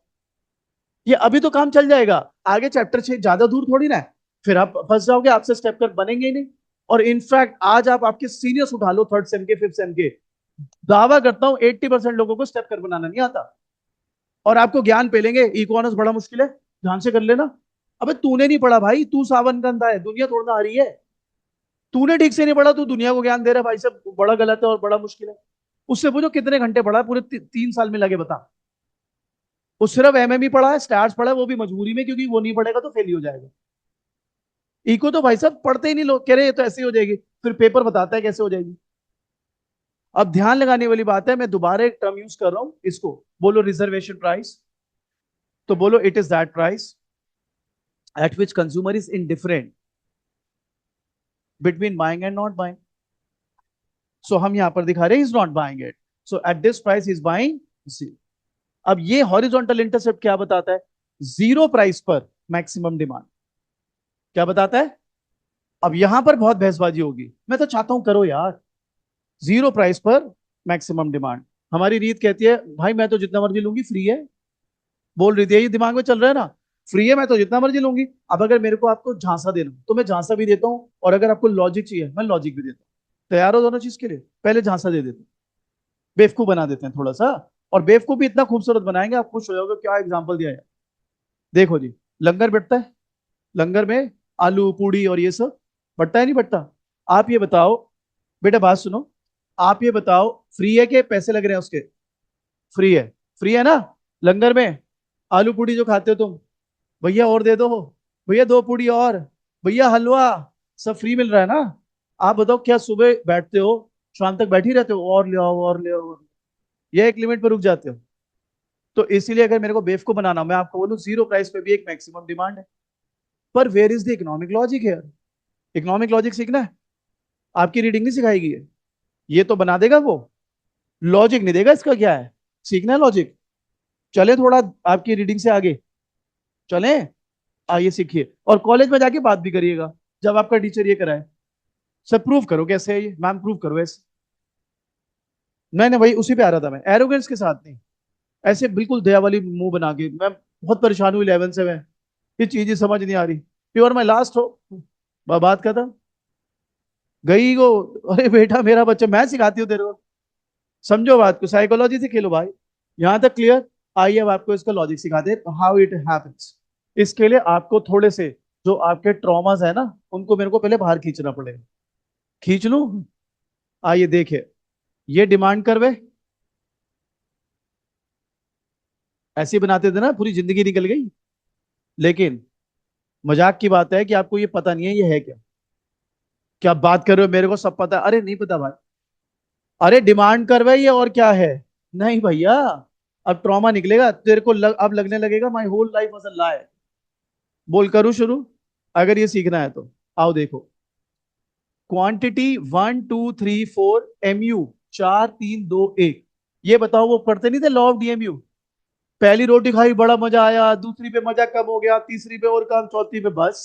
ये अभी तो काम चल जाएगा, आगे चैप्टर 6 ज्यादा दूर थोड़ी ना है। फिर आप फंस जाओगे, आपसे स्टेप कर बनेंगे ही नहीं। और इनफैक्ट आज आप आपके सीनियर्स उठा लो, थर्ड सेम के, फिफ्थ सेम के, दावा करता हूं 80% लोगों को स्टेप कर बनाना नहीं आता। और आपको ज्ञान पेलेंगे इकोनॉमिक्स बड़ा मुश्किल है, ध्यान से कर लेना। अबे तूने नहीं पढ़ा भाई, तू सावन का अंधा है, दुनिया थोड़ा आ रही है। तूने ठीक से नहीं पढ़ा, तू दुनिया को ज्ञान दे रहा है भाई साहब, बड़ा गलत है और बड़ा मुश्किल है। उससे पूछो कितने घंटे पढ़ा है, पूरे 3 साल में लगे बता। वो सिर्फ एमएमई पढ़ा है, स्टैट्स पढ़ा है, वो भी मजबूरी में, क्योंकि वो नहीं पढ़ेगा तो फेल ही हो जाएगा। इको तो भाई साहब पढ़ते ही नहीं लोग, कह रहे ये तो ऐसे ही हो जाएगी, फिर पेपर बताता है कैसे हो जाएगी। अब ध्यान लगाने वाली बात है, मैं दोबारा एक टर्म यूज कर रहा हूं, इसको बोलो रिजर्वेशन प्राइस। तो बोलो it is that price at which consumer is indifferent between buying and not buying. So हम यहां पर दिखा रहे हैं is not buying it, so at this price is buying. अब ये हॉरिजॉन्टल इंटरसेप्ट क्या बताता है? जीरो प्राइस पर मैक्सिमम डिमांड। क्या बताता है? अब यहां पर बहुत बहसबाजी होगी, मैं तो चाहता हूं करो यार। जीरो प्राइस पर मैक्सिमम डिमांड, हमारी रीत कहती है भाई मैं तो जितना मर्जी लूंगी, फ्री है। बोल रही थी, ये दिमाग में चल रहा है ना, फ्री है मैं तो जितना मर्जी लूंगी। अब अगर मेरे को आपको झांसा देना तो मैं झांसा भी देता हूँ, और अगर आपको लॉजिक चाहिए मैं लॉजिक भी देता हूँ। तैयार हो दोनों चीज के लिए? पहले झांसा दे देते हैं, बेवकूफ बना देते हैं थोड़ा सा। और बेवकूफ भी इतना खूबसूरत बनाएंगे आप खुश हो जाओगे, क्या एग्जाम्पल दिया है। देखो जी, लंगर बैठता है, लंगर में आलू पूड़ी और ये सब बटता है नहीं बटता? आप ये बताओ, बेटा बात सुनो, आप ये बताओ फ्री है कि पैसे लग रहे हैं उसके? फ्री है। फ्री है ना? लंगर में आलू पूड़ी जो खाते हो तुम, भैया और दे दो, भैया 2 पूड़ी और, भैया हलवा, सब फ्री मिल रहा है ना? आप बताओ क्या सुबह बैठते हो, शाम तक बैठ ही रहते हो और ले आओ और ले आओ, या एक लिमिट पर रुक जाते हो? तो इसीलिए अगर मेरे को बेवकूफ बनाना, मैं आपको बोलूं जीरो प्राइस पे भी एक मैक्सिमम डिमांड है। पर where is the economic logic है? इकोनॉमिक लॉजिक सीखना है, आपकी रीडिंग नहीं सिखाएगी ये तो बना देगा वो, लॉजिक नहीं देगा, इसका क्या है, सीखना है लॉजिक। चले थोड़ा आपकी रीडिंग से आगे, चले, आइए सीखिए, और कॉलेज में जाके बात भी करिएगा जब आपका टीचर ये कराए। सर प्रूव करो कैसे है ये, मैम प्रूव करो ऐसे। नहीं नहीं भाई, उसी पे आ रहा था मैं, एरोगेंस के साथ नहीं, ऐसे बिल्कुल दया वाली मुंह बना के। मैं बहुत परेशान हूँ 11 से, मैं ये चीज ही समझ नहीं आ रही। प्योर माई लास्ट हो, बात का था, गई वो। अरे बेटा मेरा बच्चा, मैं सिखाती हूँ तेरे को, समझो बात को, साइकोलॉजी से खेलो भाई। यहां तक क्लियर? आइए अब आपको इसका लॉजिक सिखाते हैं, हाउ इट हैपेंस। इसके लिए आपको थोड़े से जो आपके ट्रॉमास है ना, उनको मेरे को पहले बाहर खींचना पड़ेगा। खींच लूं? आइए देखिए, ये डिमांड करवे ऐसे ही बनाते थे ना, पूरी जिंदगी निकल गई। लेकिन मजाक की बात है कि आपको ये पता नहीं है ये है क्या। क्या बात कर रहे हो, मेरे को सब पता है। अरे नहीं पता भाई, अरे डिमांड करवे ये और क्या है? नहीं भैया, अब ट्रॉमा निकलेगा तेरे को, अब लगने लगेगा my whole life was a lie. बोल करूं शुरू? अगर ये सीखना है तो आओ देखो, क्वांटिटी 1 2 3 4 MU, 4 3 2 1। ये बताओ वो पढ़ते नहीं थे लॉ ऑफ DMU? पहली रोटी खाई बड़ा मजा आया, दूसरी पे मजा कम हो गया, तीसरी पे और कम, चौथी पे बस।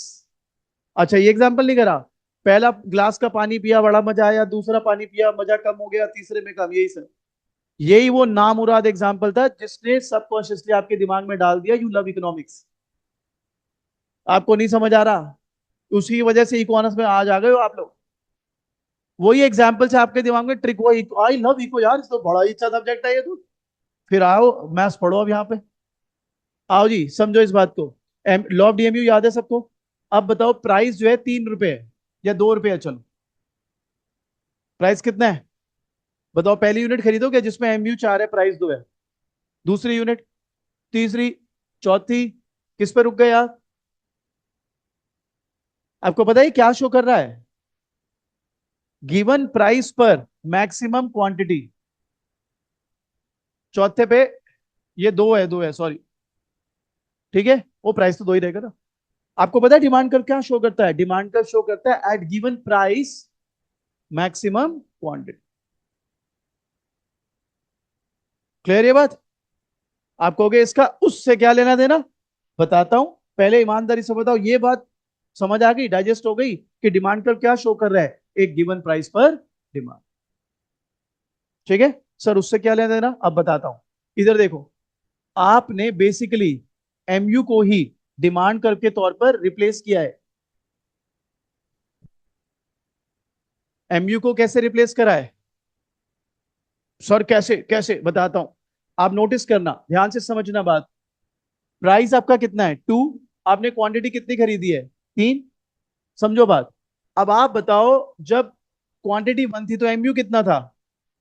अच्छा ये एग्जाम्पल नहीं करा? पहला ग्लास का पानी पिया बड़ा मजा आया, दूसरा पानी पिया मजा कम हो गया, तीसरे में कम, यही सर। यही वो नामुराद एग्जाम्पल था जिसने सबकॉन्शियसली आपके दिमाग में डाल दिया यू लव इकोनॉमिक्स। आपको नहीं समझ आ रहा? उसी वजह से इकोनॉमिक्स में आज आ गए हो आप लोग। वही एग्जाम्पल से आपके दिमाग में ट्रिक हुआ, आई लव इको यार, इसको बड़ा ही अच्छा सब्जेक्ट है ये तो। फिर आओ मैथ्स पढ़ो अब यहाँ पे। आओ जी समझो इस बात को, लॉ ऑफ DMU याद है सबको? अब बताओ प्राइस जो है 3 रुपए है या 2 रुपए है, चलो प्राइस कितना है बताओ। पहली यूनिट खरीदोगे जिसमें MU 4 है, प्राइस 2 है। दूसरी यूनिट, तीसरी, चौथी, किस पे रुक गए यार? आपको पता है क्या शो कर रहा है? गिवन प्राइस पर मैक्सिमम क्वांटिटी। चौथे पे ये 2 है सॉरी, ठीक है, वो प्राइस तो 2 ही रहेगा ना। आपको पता है डिमांड कर क्या शो करता है? डिमांड कर शो करता है at given price maximum quantity. Clear ये बात? आप कहोगे इसका उससे क्या लेना देना, बताता हूं, पहले ईमानदारी से बताओ ये बात समझ आ गई, डाइजेस्ट हो गई कि डिमांड कर्व क्या शो कर रहा है, एक गिवन प्राइस पर डिमांड। ठीक है सर, उससे क्या लेना देना अब बताता हूं। इधर देखो, आपने बेसिकली एमयू को ही डिमांड कर्व के तौर पर रिप्लेस किया है। एमयू को कैसे रिप्लेस करा है सर, कैसे कैसे बताता हूं। आप नोटिस करना, ध्यान से समझना बात। प्राइस आपका कितना है 2, आपने क्वांटिटी कितनी खरीदी है 3, समझो बात। अब आप बताओ, जब क्वांटिटी 1 थी तो एमयू कितना था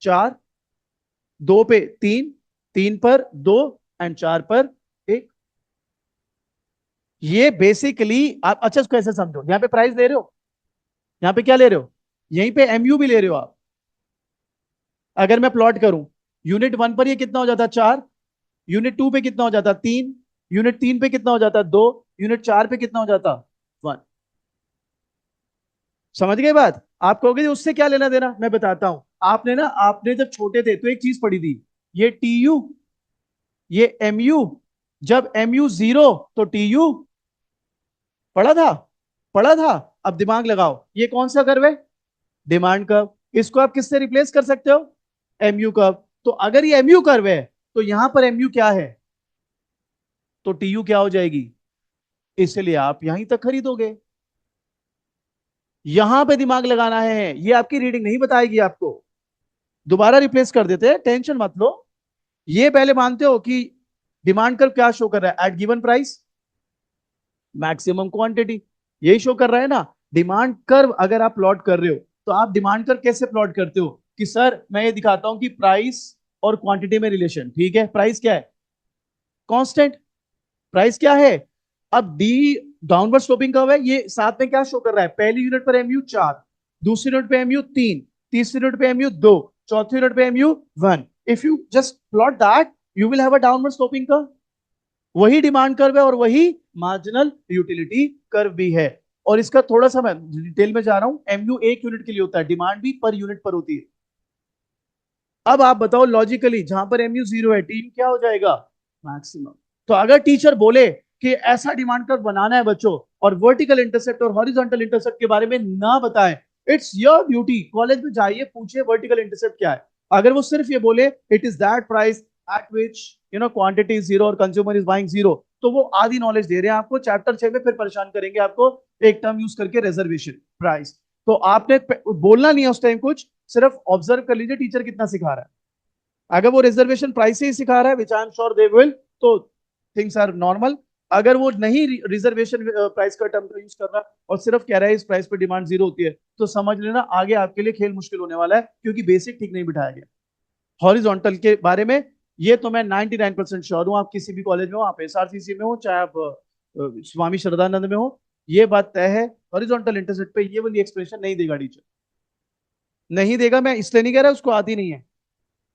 4, 2 पे 3, 3 पर 2 एंड 4 पर 1। ये बेसिकली आप अच्छा इसको ऐसे समझो, यहां पे प्राइस ले रहे हो, यहां पे क्या ले रहे हो, यहीं पे एमयू भी ले रहे हो आप। अगर मैं प्लॉट करूं, यूनिट 1 पर ये कितना हो जाता 4, यूनिट 2 पे कितना हो जाता 3, यूनिट 3 पे कितना हो जाता 2, यूनिट 4 पे कितना हो जाता 1। समझ गए बात। आप कहोगे जी उससे क्या लेना देना, मैं बताता हूं। आपने ना, आपने जब छोटे थे तो एक चीज पढ़ी थी, ये टीयू, ये एमयू। जब एमयू 0 तो टीयू, पढ़ा था, पढ़ा था। अब दिमाग लगाओ, ये कौन सा कर्व है, डिमांड कर्व। इसको आप किससे रिप्लेस कर सकते हो, एमयू कर्व। तो अगर ये एमयू कर्व है तो यहां पर एमयू क्या है, तो टीयू क्या हो जाएगी, इसलिए आप यहीं तक खरीदोगे। यहां पे दिमाग लगाना है, ये आपकी रीडिंग नहीं बताएगी आपको। दोबारा रिप्लेस कर देते हैं, टेंशन मत लो। ये पहले मानते हो कि डिमांड कर्व क्या शो कर रहा है, at given price maximum quantity, यही शो कर रहा है ना। डिमांड कर्व अगर आप प्लॉट कर रहे हो तो आप डिमांड कर्व कैसे प्लॉट करते हो, कि सर मैं ये दिखाता हूं कि प्राइस और क्वांटिटी में रिलेशन, ठीक है, प्राइस क्या है कांस्टेंट, प्राइस क्या है। अब डी डाउनवर्ड स्लोपिंग कर्व है, ये साथ में क्या शो कर रहा है, पहली यूनिट पर एमयू 4, दूसरी यूनिट पे एमयू 3, तीसरी यूनिट पे एमयू 2, चौथी यूनिट पे MU 1। If you just plot that you will have a downward sloping curve. वही डिमांड कर्व है और वही मार्जिनल यूटिलिटी कर्व भी है। और इसका थोड़ा सा मैं डिटेल में जा रहा हूं, एमयू एक यूनिट के लिए होता है, डिमांड भी पर यूनिट पर होती है। अब आप बताओ लॉजिकली, जहां पर एमयू 0 है टीम क्या हो जाएगा, मैक्सिमम। तो अगर टीचर बोले कि ऐसा डिमांड कर्व बनाना है बच्चों, और वर्टिकल इंटरसेप्ट और हॉरिजॉन्टल इंटरसेप्ट के बारे में ना बताएं, इट्स योर ड्यूटी, कॉलेज में जाइए पूछिए वर्टिकल इंटरसेप्ट क्या है। अगर वो सिर्फ ये बोले it is that price at which quantity is 0 और कंज्यूमर इज बाइंग 0, तो वो आधी नॉलेज दे रहे हैं आपको, चैप्टर 6 में फिर परेशान करेंगे आपको एक टर्म यूज करके, रिजर्वेशन प्राइस। तो आपने बोलना नहीं है उस टाइम कुछ, सिर्फ ऑब्जर्व कर लीजिए टीचर कितना सिखा रहा है। अगर वो रिजर्वेशन प्राइस से ही सिखा रहा है, which I am sure they will, तो थिंग्स आर नॉर्मल। अगर वो नहीं रिजर्वेशन प्राइस का टर्म का यूज कर रहा और सिर्फ कह रहा है इस प्राइस पर डिमांड 0 होती है, तो समझ लेना आगे आपके लिए खेल मुश्किल होने वाला है, क्योंकि बेसिक ठीक नहीं बिठाया गया। हॉरिजॉन्टल के बारे में ये तो मैं 99% श्योर हूं, आप किसी भी कॉलेज में हो, आप एसआरसीसी में हो, चाहे आप स्वामी श्रद्धानंद में हो, ये बात तय है, हॉरिजॉन्टल इंटरसेप्ट पे ये वाली एक्सप्रेशन नहीं देगा टीचर, नहीं देगा। मैं इसलिए नहीं कह रहा उसको आती नहीं है,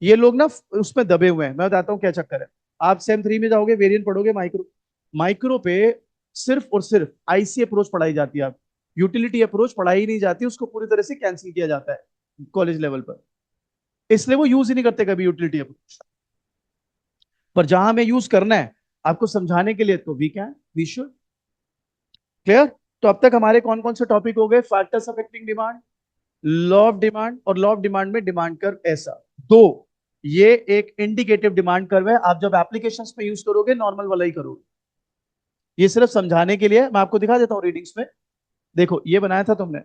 ये लोग ना उसमें दबे हुए हैं। मैं बताता हूँ क्या चक्कर है। आप सेम 3 में जाओगे, वेरिएंट पढ़ोगे, माइक्रो, माइक्रो पे सिर्फ और सिर्फ आईसी अप्रोच पढ़ाई जाती है, आप यूटिलिटी अप्रोच पढ़ाई नहीं जाती, उसको पूरी तरह से कैंसिल किया जाता है कॉलेज लेवल पर, इसलिए वो यूज ही नहीं करते कभी यूटिलिटी अप्रोच। पर जहां हमें यूज करना है आपको समझाने के लिए, तो we can, we should. Clear. तो अब तक हमारे कौन कौन से टॉपिक हो गए, factors affecting demand, law of demand, और लॉ ऑफ डिमांड में डिमांड कर्व ऐसा दो, ये एक इंडिकेटिव डिमांड कर्व है, आप जब एप्लीकेशंस में यूज करोगे नॉर्मल वाला ही करोगे। ये सिर्फ समझाने के लिए, मैं आपको दिखा देता हूँ रीडिंग्स में। देखो ये बनाया था तुमने,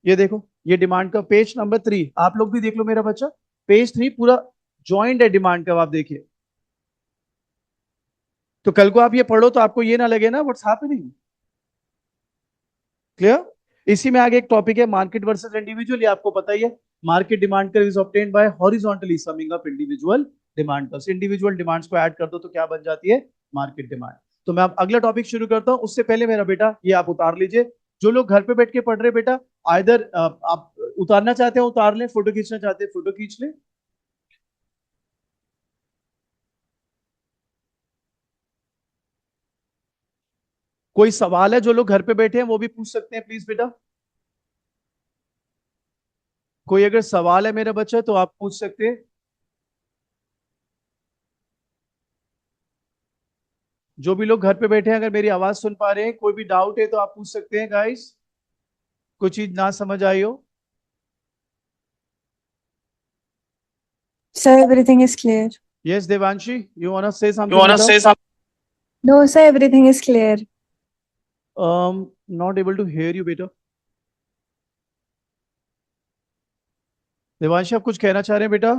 ये देखो, ये डिमांड का पेज नंबर 3, आप लोग भी देख लो मेरा बच्चा, पेज 3 पूरा ज्वाइंट है डिमांड का, आप देखिए। तो कल को आप ये पढ़ो तो आपको ये ना लगे ना व्हाट्स हैपनिंग। क्लियर। इसी में आगे एक टॉपिक है मार्केट वर्सेस इंडिविजुअल, ये आपको पता ही है। Market demand curve is obtained by horizontally summing up individual demand curves. Individual demands को ऐड कर दो तो क्या बन जाती है, मार्केट डिमांड। तो मैं अब अगला टॉपिक शुरू करता हूं, उससे पहले मेरा बेटा ये आप उतार लीजिए, जो लोग घर पे बैठ के पढ़ रहे बेटा, आइदर आप उतारना चाहते हैं उतार लें, फोटो खींचना चाहते हैं फोटो खींच लें। कोई सवाल है, जो लोग घर पे बैठे हैं वो भी पूछ सकते हैं प्लीज बेटा। कोई अगर सवाल है मेरा बच्चा तो आप पूछ सकते हैं। जो भी लोग घर पे बैठे हैं, अगर मेरी आवाज सुन पा रहे हैं, कोई भी डाउट है तो आप पूछ सकते हैं गाइस, कोई चीज ना समझ आई हो। Sir, everything is clear. Yes Devanshi, you want to say You something wanna बेटा? say something? No, sir, everything is clear. Not able to hear you बेटा। देवांशी, आप कुछ कहना चाह रहे हैं बेटा?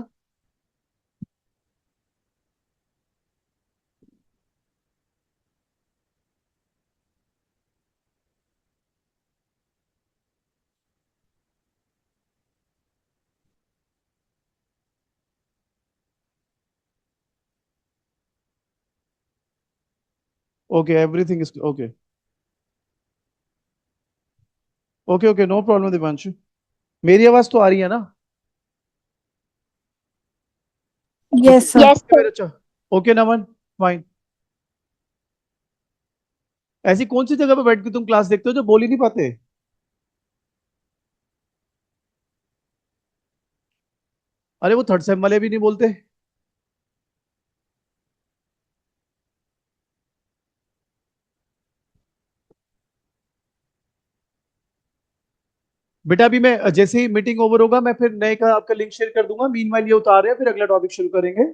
Okay, everything is okay. Okay okay, no problem Devanshu. मेरी आवाज तो आ रही है ना? Yes, sir. Yes, sir. अच्छा, ओके नमन, फाइन। ऐसी कौन सी जगह पे बैठ के तुम क्लास देखते हो जो बोल ही नहीं पाते? अरे वो थर्ड सेम वाले भी नहीं बोलते। बेटा अभी मैं जैसे ही मीटिंग ओवर होगा, मैं फिर नए का आपका लिंक शेयर कर दूंगा। मीनवाइल ये उतार रहे हैं, फिर अगला टॉपिक शुरू करेंगे।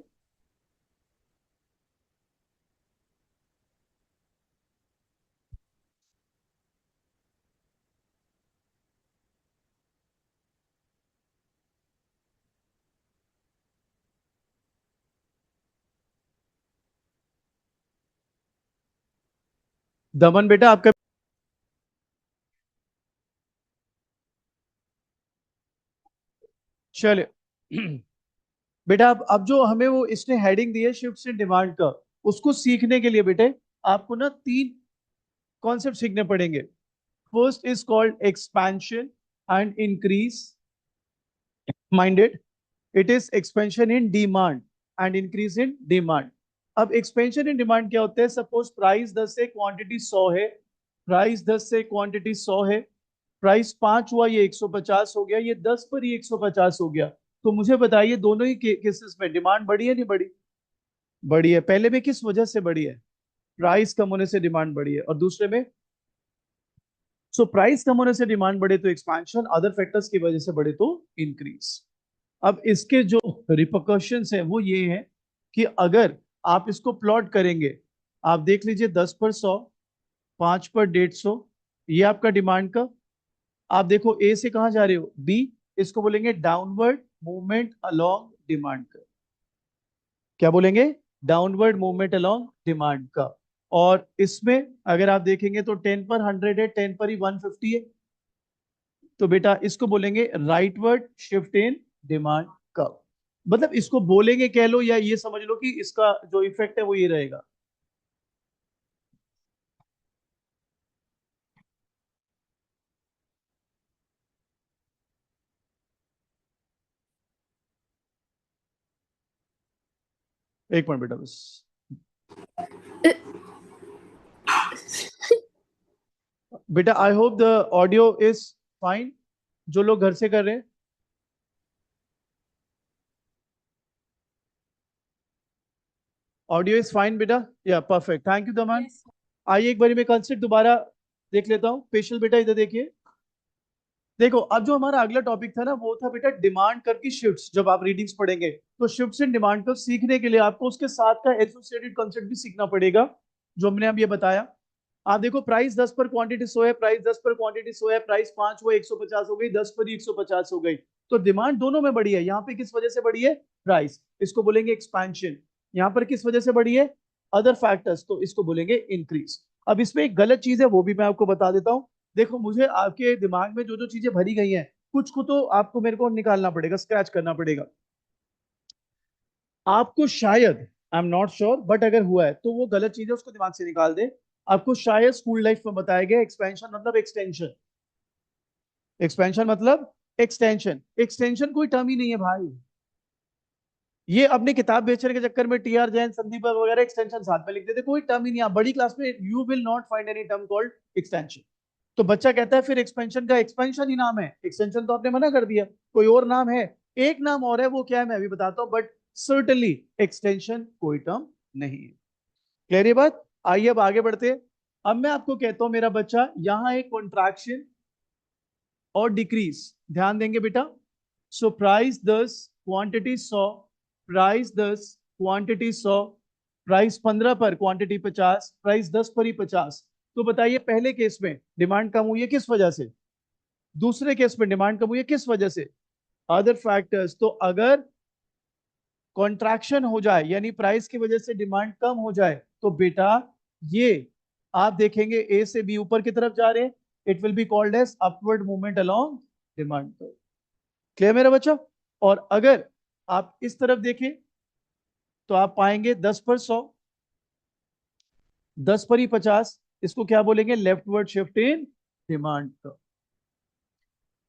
दमन बेटा आपका चले। बेटा अब जो हमें वो इसने हेडिंग दी है शिफ्ट इन डिमांड का, उसको सीखने के लिए बेटे आपको ना तीन कॉन्सेप्ट सीखने पड़ेंगे। First is called expansion and increase minded. It is expansion in demand and increase in demand. अब एक्सपेंशन इन डिमांड क्या होता है? सपोज प्राइस 10 से क्वांटिटी 100 है, प्राइस 10 से क्वांटिटी 100 है, प्राइस 5 हुआ, ये 150 हो गया, ये 10 पर ही 150 हो गया। तो मुझे बताइए दोनों ही केसेस में डिमांड बढ़ी है नहीं बढ़ी? बढ़ी है। पहले में किस वजह से बढ़ी है? प्राइस कम होने से डिमांड बढ़ी है। और दूसरे में सो प्राइस कम होने से डिमांड बढ़े तो एक्सपेंशन, अदर फैक्टर्स की वजह से बढ़े तो इंक्रीज। अब इसके जो रिपरकशंस है वो ये है कि अगर आप इसको प्लॉट करेंगे, आप देख लीजिए 10 पर 100, 5 पर 150, ये आपका डिमांड का। आप देखो ए से कहां जा रहे हो? बी। इसको बोलेंगे डाउनवर्ड मूवमेंट अलोंग डिमांड का। क्या बोलेंगे? डाउनवर्ड मूवमेंट अलोंग डिमांड का। और इसमें अगर आप देखेंगे तो 10 पर 100 है, 10 पर ही 150 है, तो बेटा इसको बोलेंगे राइटवर्ड शिफ्ट इन डिमांड का। मतलब इसको बोलेंगे कह लो, या ये समझ लो कि इसका जो इफेक्ट है वो ये रहेगा। एक मिनट बेटा बस। बेटा I hope the audio is fine, जो लोग घर से कर रहे हैं। ऑडियो इज फाइन बेटा? या परफेक्ट, थैंक यू दमन। आइए एक बारी मैं कंसेप्ट दोबारा देख लेता हूँ। पेशल बेटा इधर देखिए। देखो अब जो हमारा अगला टॉपिक था ना, वो था बेटा डिमांड कर्व की शिफ्ट्स। जब आप रीडिंग्स पढ़ेंगे तो शिफ्ट्स इन डिमांड कर्व सीखने के लिए आपको उसके साथ का एसोसिएटेड कंसेप्ट भी सीखना पड़ेगा, जो हमने अब ये बताया। आप देखो प्राइस 10 पर क्वांटिटी 100 है, प्राइस 10 पर क्वांटिटी 100 है, प्राइस 5 हुआ 150 हो गई, 10 पर ही 150 हो गई। तो डिमांड दोनों में बढ़ी है। यहाँ पे किस वजह से बढ़ी है? प्राइस। इसको बोलेंगे एक्सपेंशन। यहाँ पर किस वजह से बढ़ी है? अदर फैक्टर्स, तो इसको बोलेंगे इंक्रीज। अब इसमें एक गलत चीज है, वो भी मैं आपको बता देता हूँ। देखो मुझे आपके दिमाग में जो जो चीजें भरी गई हैं, कुछ को तो आपको मेरे को निकालना पड़ेगा, स्क्रैच करना पड़ेगा। आपको शायद, I am not sure, but अगर हुआ है तो वो गलत चीज है, उसको दिमाग से निकाल दे। आपको शायद स्कूल लाइफ में बताया गया एक्सपेंशन मतलब एक्सटेंशन। एक्सपेंशन मतलब एक्सटेंशन। एक्सटेंशन कोई टर्म ही नहीं है भाई। ये अपने किताब बेचने के चक्कर में टीआर जैन, संदीप वगैरह एक्सटेंशन साथ में लिख देते, कोई टर्म ही नहीं। आप बड़ी क्लास में you will not find any term called extension. तो बच्चा कहता है फिर एक्सपेंशन का एक्सपेंशन ही नाम है, एक्सटेंशन तो आपने मना कर दिया, कोई और नाम है। एक नाम और है, वो क्या है मैं अभी बताता हूं, बट सर्टनली एक्सटेंशन कोई टर्म नहीं है। क्लियर ये बात? आइए अब आगे बढ़ते हैं। अब मैं आपको कहता हूं मेरा बच्चा, यहां एक कॉन्ट्रैक्शन और डिक्रीज, ध्यान देंगे बेटा। So price 10, quantity 100, price 10, quantity 100, price 15 पर क्वांटिटी 50, प्राइस 10 पर ही 50। तो बताइए पहले केस में डिमांड कम हुई है किस वजह से, दूसरे केस में डिमांड कम हुई है किस वजह से, अदर फैक्टर्स। तो अगर कॉन्ट्रैक्शन हो जाए यानी प्राइस की वजह से डिमांड कम हो जाए तो बेटा ये आप देखेंगे ए से बी ऊपर की तरफ जा रहे हैं, it will be called as upward movement along demand curve. Clear मेरा बच्चा। और अगर आप इस तरफ देखें तो आप पाएंगे 10 पर 100, 10 पर ही 50, इसको क्या बोलेंगे, leftward shift in demand curve.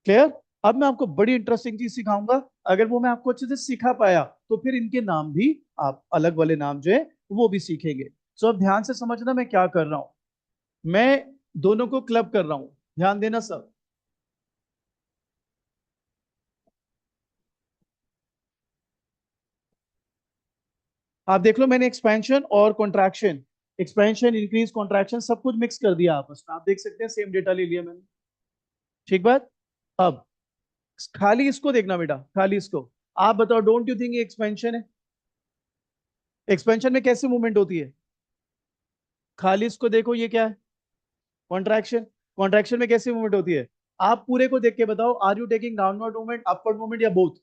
Clear. अब मैं आपको बड़ी इंटरेस्टिंग चीज सिखाऊंगा, अगर वो मैं आपको अच्छे से सिखा पाया तो फिर इनके नाम भी आप अलग वाले नाम जो है वो भी सीखेंगे। सो अब ध्यान से समझना मैं क्या कर रहा हूं, मैं दोनों को क्लब कर रहा हूं, ध्यान देना सब। आप देख लो मैंने एक्सपेंशन और कॉन्ट्रैक्शन, एक्सपेंशन इंक्रीज कॉन्ट्रैक्शन सब कुछ मिक्स कर दिया आपस में, आप देख सकते हैं सेम डेटा ले लिया मैंने। ठीक बात। अब खाली इसको देखना बेटा, खाली इसको। आप बताओ, डोंट यू थिंक ये एक्सपेंशन है? एक्सपेंशन में कैसी मूवमेंट होती है? खाली इसको देखो, ये क्या है? कॉन्ट्रैक्शन। कॉन्ट्रैक्शन में कैसी मूवमेंट होती है? आप पूरे को देख के बताओ, are you taking downward movement, upward movement या बोथ?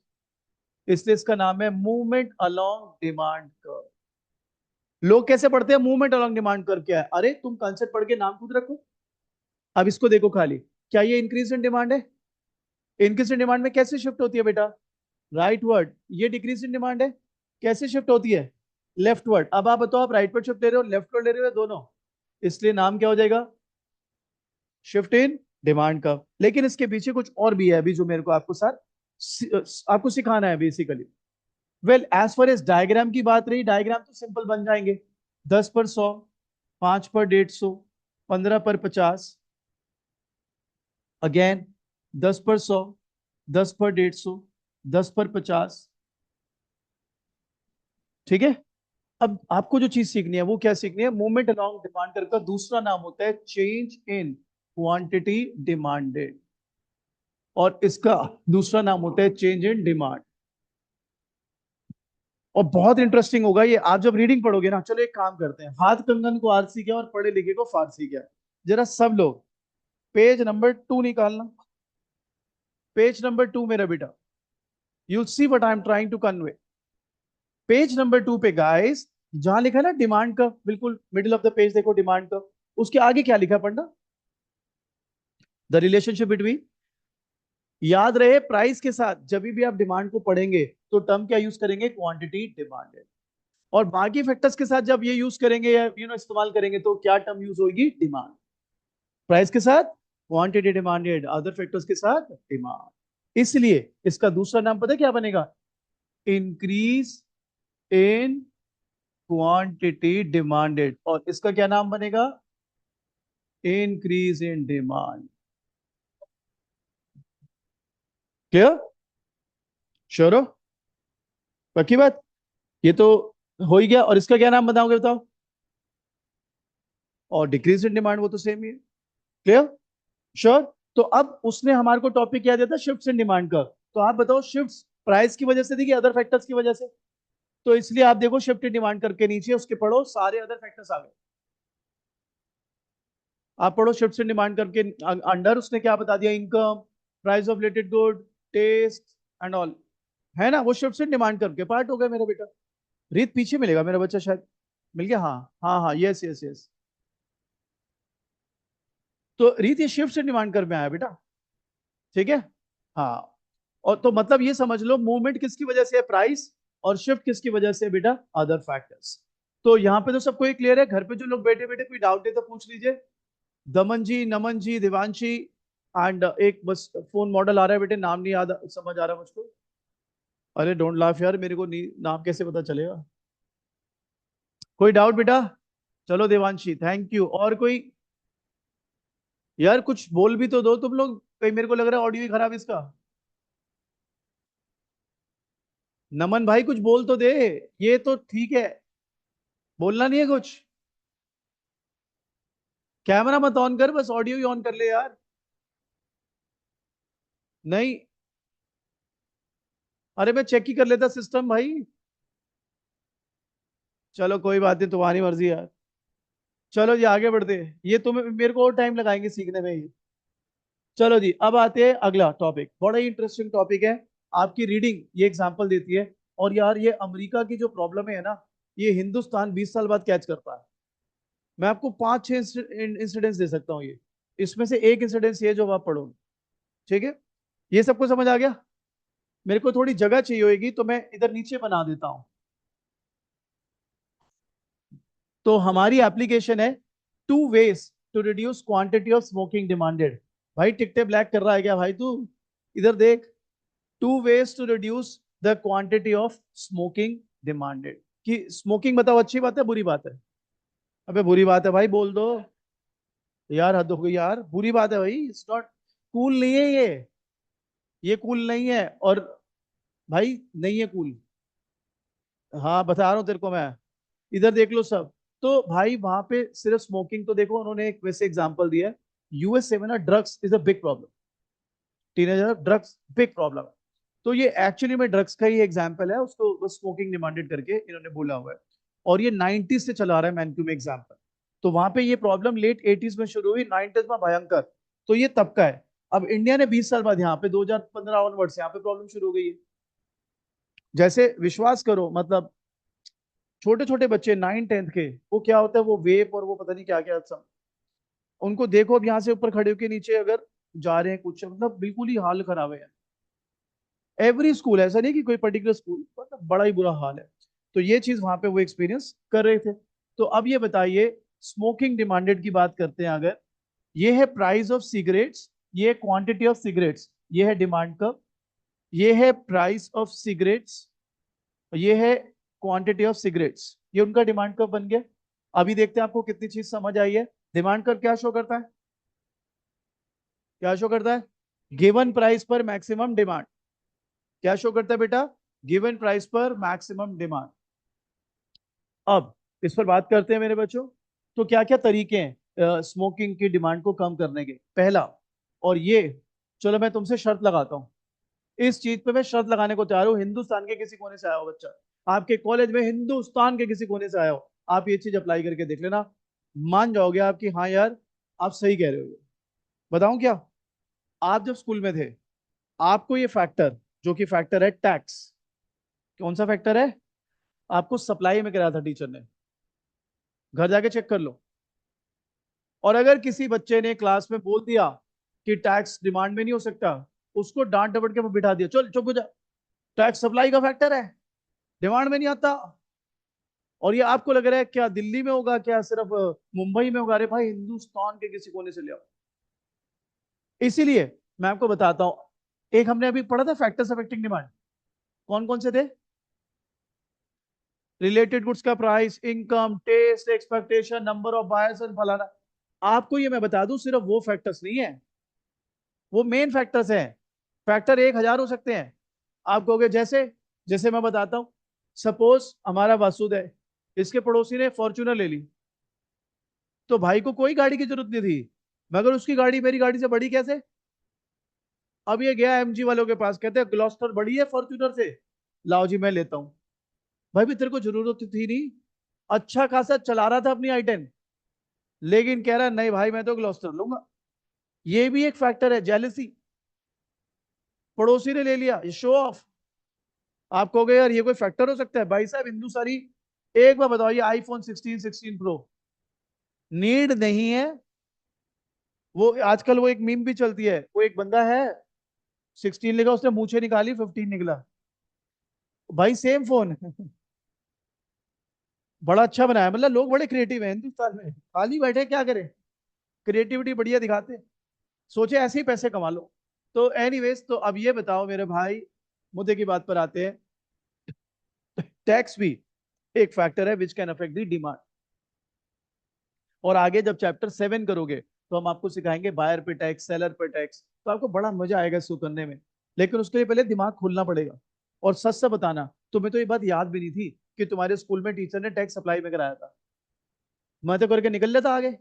इसलिए इसका नाम है मूवमेंट अलोंग डिमांड कर्व। लोग कैसे पढ़ते हैं मूवमेंट अलोंग डिमांड कर्व क्या है? अरे तुम कंसेप्ट पढ़ के नाम खुद रखो। अब इसको देखो खाली, क्या ये इंक्रीज इन डिमांड है? इंक्रीज इन डिमांड में कैसे शिफ्ट होती है बेटा? Right word. ये डिक्रीज इन डिमांड है, कैसे शिफ्ट होती है? Left word. अब आप बताओ, आप राइट वर्ड शिफ्ट ले रहे हो लेफ्ट वर्ड ले रहे हो या दोनों? इसलिए नाम क्या हो जाएगा? Shift in demand curve. लेकिन इसके पीछे कुछ और भी है अभी जो मेरे को आपको आपको सिखाना है basically. Well as far as diagram की बात रही, डायग्राम तो सिंपल बन जाएंगे, 10 पर 100, 5 पर 150, 15 पर 50, अगेन 10 पर 100, 10 पर 150, 10 पर 50। ठीक है। अब आपको जो चीज सीखनी है वो क्या सीखनी है, मूवमेंट अलोंग डिमांड कर्व का दूसरा नाम होता है चेंज इन क्वांटिटी डिमांडेड, और इसका दूसरा नाम होता है चेंज इन डिमांड। और बहुत इंटरेस्टिंग होगा ये आप जब रीडिंग पढ़ोगे ना। चलो एक काम करते हैं, हाथ कंगन को आरसी क्या और पढ़े लिखे को फारसी क्या, जरा सब लोग पेज नंबर 2 निकालना। पेज नंबर 2 मेरा बेटा, you see what I am trying to convey. Page number 2 पे गाइस, जहां लिखा है ना डिमांड का, बिल्कुल मिडिल ऑफ द पेज देखो डिमांड का, उसके आगे क्या लिखा है पढ़ना, द रिलेशनशिप बिटवीन। याद रहे प्राइस के साथ जब भी आप डिमांड को पढ़ेंगे तो टर्म क्या यूज करेंगे, क्वांटिटी डिमांडेड। और बाकी फैक्टर्स के साथ जब ये यूज करेंगे या इस्तेमाल करेंगे तो क्या टर्म यूज होगी, डिमांड। प्राइस के साथ क्वांटिटी डिमांडेड, अदर फैक्टर्स के साथ डिमांड। इसलिए इसका दूसरा नाम पता है क्या बनेगा, इंक्रीज इन क्वांटिटी डिमांडेड। और इसका क्या नाम बनेगा, increase in demand. Clear? Sure हो? पक्की बात। ये तो हो ही गया, और इसका क्या नाम बताओगे बताओ? और डिक्रीज इन डिमांड वो तो सेम ही है। क्लियर? श्योर। तो अब उसने हमारे को टॉपिक क्या दिया था, शिफ्ट्स इन डिमांड का। तो आप बताओ शिफ्ट्स प्राइस की वजह से थी कि अदर फैक्टर्स की वजह से? तो इसलिए आप देखो शिफ्ट इन डिमांड करके नीचे उसके पढ़ो सारे अदर फैक्टर्स आ गए। आप पढ़ो शिफ्ट इन डिमांड करके अंडर उसने क्या बता दिया, income, price of related good, taste and all, है ना, वो शिफ्ट इन डिमांड करके पार्ट हो गया मेरा बेटा। रीत पीछे मिलेगा मेरा बच्चा शायद, मिल गया, हाँ हाँ हाँ, यस यस यस। तो रीत ये शिफ्ट इन डिमांड कर में आया बेटा। ठीक है। हाँ। और तो मतलब ये समझ लो मूवमेंट किसकी वजह से है, प्राइस, और शिफ्ट किसकी वजह से है बेटा, अदर फैक्टर्स। तो यहाँ पे तो सबको ये क्लियर है, घर पे जो लोग बैठे बैठे कोई डाउट है तो पूछ लीजिए। दमन जी, नमन जी, देवांशी, एंड एक बस फोन मॉडल आ रहा है बेटे, नाम नहीं याद समझ आ रहा मुझको। अरे डोंट लाफ यार, मेरे को नाम कैसे पता चलेगा? कोई डाउट बेटा? चलो देवांशी, थैंक यू। और कोई? यार कुछ बोल भी तो दो तुम लोग, कहीं मेरे को लग रहा है ऑडियो ही खराब है इसका। नमन भाई कुछ बोल तो दे, ये तो ठीक है, बोलना नहीं है कुछ? कैमरा मत ऑन कर, बस ऑडियो ही ऑन कर ले यार। नहीं, अरे मैं चेक ही कर लेता सिस्टम भाई। चलो कोई बात नहीं, तुम्हारी मर्जी यार। चलो जी आगे बढ़ते हैं, ये तुम्हें मेरे को और टाइम लगाएंगे सीखने में ये। चलो जी अब आते हैं अगला टॉपिक, बड़ा ही इंटरेस्टिंग टॉपिक है। आपकी रीडिंग ये एग्जांपल देती है। और यार ये अमेरिका की जो प्रॉब्लम है ना, ये हिंदुस्तान 20 साल बाद कैच करता है। मैं आपको 5-6 इंसिडेंट्स दे सकता हूँ ये। इसमें से एक इंसिडेंस ये जो आप पढ़ोगे। ठीक है, ये सबको समझ आ गया। मेरे को थोड़ी जगह चाहिए होगी तो मैं इधर नीचे बना देता हूँ। तो हमारी एप्लीकेशन है, 2 ways to reduce quantity of smoking demanded. भाई टिकटे ब्लैक कर रहा है क्या भाई तू? इधर देख। 2 ways to reduce the quantity of smoking demanded. कि स्मोकिंग बताओ, अच्छी बात है बुरी बात है? अबे बुरी बात है भाई, बोल दो। यार हद हो गई यार, बुरी बात है भाई, इट्स नॉट कूल, नहीं है ये कूल नहीं है। और भाई नहीं है कूल। हाँ बता रहा हूँ तेरे को मैं। इधर देख लो सब। तो भाई वहां पे सिर्फ स्मोकिंग तो देखो, उन्होंने एक वैसे एग्जांपल दिया है। यूएसए में ना drugs is a big problem. Teenager drugs big problem है। तो ये एक्चुअली में ड्रग्स का ही एग्जांपल है, उसको बस स्मोकिंग डिमांडेड करके इन्होंने बोला हुआ है। और ये 90s से चला रहा है मैन में एग्जाम्पल। तो वहां पे ये प्रॉब्लम लेट 80s में शुरू हुई, 90s में भयंकर। तो ये तब का है। अब इंडिया ने 20 साल बाद यहाँ पे 2015 ऑनवर्ड यहाँ पे प्रॉब्लम शुरू हो गई है। जैसे विश्वास करो, मतलब छोटे छोटे बच्चे 9-10 के, वो क्या होता है वो वेप और वो पता नहीं क्या क्या सब, उनको देखो अब यहाँ से ऊपर खड़े होके नीचे अगर जा रहे हैं कुछ, मतलब बिल्कुल ही हाल खराब है। एवरी स्कूल, ऐसा नहीं कि कोई पर्टिकुलर स्कूल, मतलब बड़ा ही बुरा हाल है। तो ये चीज वहां पे वो एक्सपीरियंस कर रहे थे। तो अब ये बताइए, स्मोकिंग डिमांडेड की बात करते हैं अगर। ये है प्राइस ऑफ सिगरेट्स, ये है क्वांटिटी ऑफ सिगरेट्स, ये है डिमांड कब, ये है प्राइस ऑफ सिगरेट्स, ये है क्वांटिटी ऑफ सिगरेट्स, ये उनका डिमांड कब बन गया। अभी देखते हैं आपको कितनी चीज समझ आई है। डिमांड कर्व क्या शो करता है? क्या शो करता है? गिवन प्राइस पर मैक्सिमम डिमांड। क्या शो करता है बेटा? गिवन प्राइस पर मैक्सिमम डिमांड। अब इस पर बात करते हैं मेरे बच्चों। तो क्या क्या तरीके हैं स्मोकिंग की डिमांड को कम करने के? पहला, और ये, चलो मैं तुमसे शर्त लगाता हूँ, इस चीज पे मैं शर्त लगाने को तैयार हूँ, हिंदुस्तान के किसी कोने से आया हो बच्चा, आपके कॉलेज में हिंदुस्तान के किसी कोने से आया हो, आप ये चीज अप्लाई करके देख लेना, मान जाओगे आपकी, हाँ यार आप सही कह रहे हो। बताऊं क्या? आप जब स्कूल में थे, आपको ये फैक्टर, जो कि फैक्टर है टैक्स, कौन सा फैक्टर है? आपको सप्लाई में कराया था टीचर ने, घर जाके चेक कर लो। और अगर किसी बच्चे ने क्लास में बोल दिया कि टैक्स डिमांड में नहीं हो सकता, उसको डांट डपट के बिठा दिया, चल चुप हो जा, टैक्स सप्लाई का फैक्टर है, डिमांड में नहीं आता। और ये आपको लग रहा है क्या दिल्ली में होगा, क्या सिर्फ मुंबई में होगा? अरे भाई हिंदुस्तान के किसी कोने से ले आओ। इसीलिए मैं आपको बताता हूं, एक हमने अभी पढ़ा था फैक्टर्स अफेक्टिंग डिमांड, कौन कौन से थे? रिलेटेड गुड्स का price, income, taste, expectation, number of buyers and फलाना। आपको ये मैं बता दूं, सिर्फ वो फैक्टर्स नहीं है, वो मेन फैक्टर्स हैं। फैक्टर 1000 हो सकते हैं। आप कहोगे जैसे, जैसे मैं बताता हूं, सपोज हमारा वासुद है, इसके पड़ोसी ने फॉर्च्यूनर ले ली, तो भाई को कोई गाड़ी की जरूरत नहीं थी, मगर उसकी गाड़ी मेरी गाड़ी से बड़ी कैसे? अब ये गया एमजी वालों के पास, कहते हैं ग्लॉस्टर बड़ी है फॉर्च्यूनर से, लाओ जी मैं लेता हूं। भाई भी तेरे को जरूरत थी नहीं, अच्छा खासा चला रहा था अपनी आई 10, लेकिन कह रहा है नहीं भाई मैं तो ग्लॉस्टर लूंगा। ये भी एक फैक्टर है, जेलसी। पड़ोसी ने ले लिया, ये शो ऑफ। आप कहोगे यार ये कोई फैक्टर हो सकता है? भाई साहब हिंदू सारी, एक बार बताओ, ये आईफोन 16 प्रो नीड नहीं है। वो आजकल वो एक मीम भी चलती है, वो एक बंदा है 16 लिखा, उसने मूछें निकाली 15 निकला। भाई सेम फोन बड़ा अच्छा बनाया, मतलब लोग बड़े क्रिएटिव हैं हिंदुस्तान में, खाली बैठे क्या करें, क्रिएटिविटी बढ़िया दिखाते हैं। सोचे ऐसे ही पैसे कमा लो। तो एनीवेज, तो अब ये बताओ मेरे भाई, मुद्दे की बात पर आते हैं। टैक्स भी एक फैक्टर है which can affect the demand. और आगे जब चैप्टर 7 करोगे, तो हम आपको सिखाएंगे बायर पे टैक्स, सेलर पे टैक्स, तो आपको बड़ा मजा आएगा इसको करने में। लेकिन उसके लिए पहले दिमाग खोलना पड़ेगा। और सच से बताना, तुम्हें तो ये बात याद भी नहीं थी कि तुम्हारे स्कूल में टीचर ने टैक्स सप्लाई में कराया था। मैं तो करके निकल लेता आगे।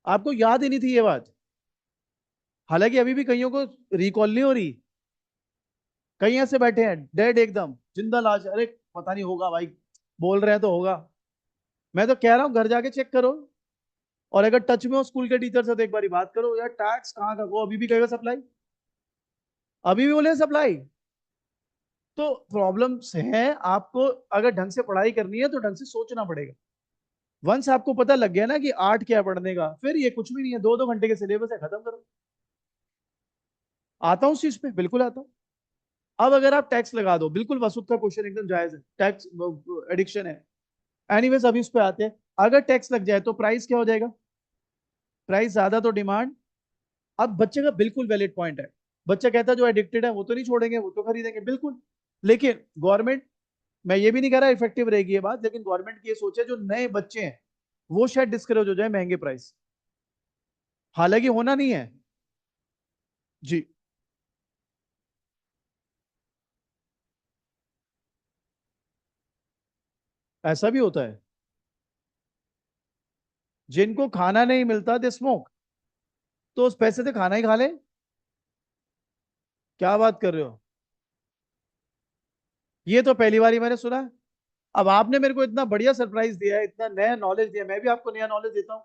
आपको याद ही नहीं थी ये बात। हालांकि अभी भी कईयों को रिकॉल नहीं हो रही। कई ऐसे बैठे हैं डेड एकदम जिंदा लाश, अरे पता नहीं होगा भाई, बोल रहे हैं तो होगा। मैं तो कह रहा हूँ घर जाके चेक करो। और अगर टच में हो स्कूल के टीचर से तो एक बारी बात करो यार, टैक्स कहाँ का, वो अभी भी कहेगा सप्लाई, अभी भी बोले सप्लाई। तो प्रॉब्लम्स हैं आपको। अगर ढंग से पढ़ाई करनी है तो ढंग से सोचना पड़ेगा। वंस आपको पता लग गया ना कि आर्ट क्या है पढ़ने का, फिर ये कुछ भी नहीं है, 2-2 घंटे के सिलेबस है, खत्म करो। आता हूँ उस चीज पे, बिल्कुल आता हूँ। अब अगर आप टैक्स लगा दो, बिल्कुल वसुत का क्वेश्चन एकदम जायज है, टैक्स एडिक्शन है। एनीवेज अभी उस पे आते हैं। अगर टैक्स लग जाए तो प्राइस क्या हो जाएगा? प्राइस ज्यादा तो डिमांड। अब बच्चे का बिल्कुल वैलिड पॉइंट है। बच्चा कहता है जो एडिक्टेड है वो तो नहीं छोड़ेंगे, वो तो खरीदेंगे, बिल्कुल। लेकिन गवर्नमेंट, मैं ये भी नहीं कह रहा इफेक्टिव रहेगी ये बात, लेकिन गवर्नमेंट की ये सोचे जो नए बच्चे हैं वो शायद डिस्करेज हो जाए महंगे प्राइस। हालांकि होना नहीं है। जी। ऐसा भी होता है। जिनको खाना नहीं मिलता दे स्मोक, तो उस पैसे से खाना ही खा ले। क्या बात कर रहे हो? ये तो पहली बार ही मैंने सुना है। अब आपने मेरे को इतना बढ़िया सरप्राइज दिया है, इतना नया नॉलेज दिया, मैं भी आपको नया नॉलेज देता हूँ।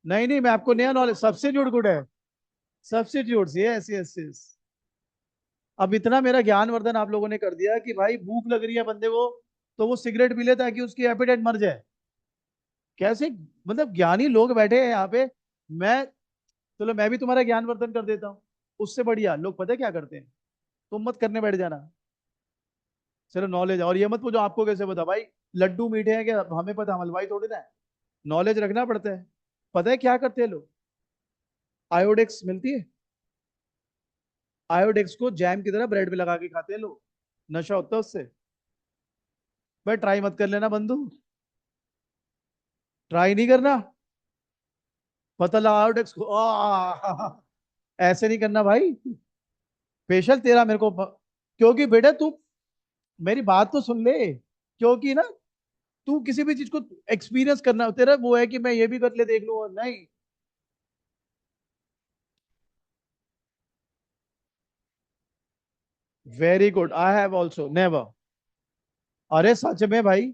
नहीं नहीं, मैं आपको नया नॉलेज, सब्स्टिट्यूट गुड है। Substitute, yes yes yes. अब इतना मेरा ज्ञानवर्धन आप लोगों ने कर दिया कि भाई भूख लग रही है बंदे को, तो वो सिगरेट पी ले ताकि उसकी एपेटाइट मर जाए। कैसे, मतलब ज्ञानी लोग बैठे हैं यहाँ पे। मैं, चलो मैं भी तुम्हारा ज्ञानवर्धन कर देता हूँ। उससे बढ़िया लोग पता है क्या करते हैं? तुम मत करने बैठ जाना। चलो नॉलेज, और ये मत पूछो आपको कैसे पता भाई। लड्डू मीठे हैं क्या हमें पता, हम हलवाई थोड़ी ना है। नॉलेज रखना पड़ता है। पता है क्या करते हैं लोग? आयोडेक्स मिलती है, आयोडेक्स को जैम की तरह ब्रेड पे लगा के खाते हैं लोग। नशा होता है उससे। भाई ट्राई मत कर लेना बंधु, ट्राई नहीं करना। पता लगा आयोडेक्स को ऐसे नहीं करना भाई। स्पेशल तेरा मेरे को क्योंकि बेटा तू, मेरी बात तो सुन ले। क्योंकि ना, तू किसी भी चीज को एक्सपीरियंस करना तेरा वो है कि मैं ये भी कर ले देख लूँ, नहीं। Very good, I have also never. अरे सच में भाई,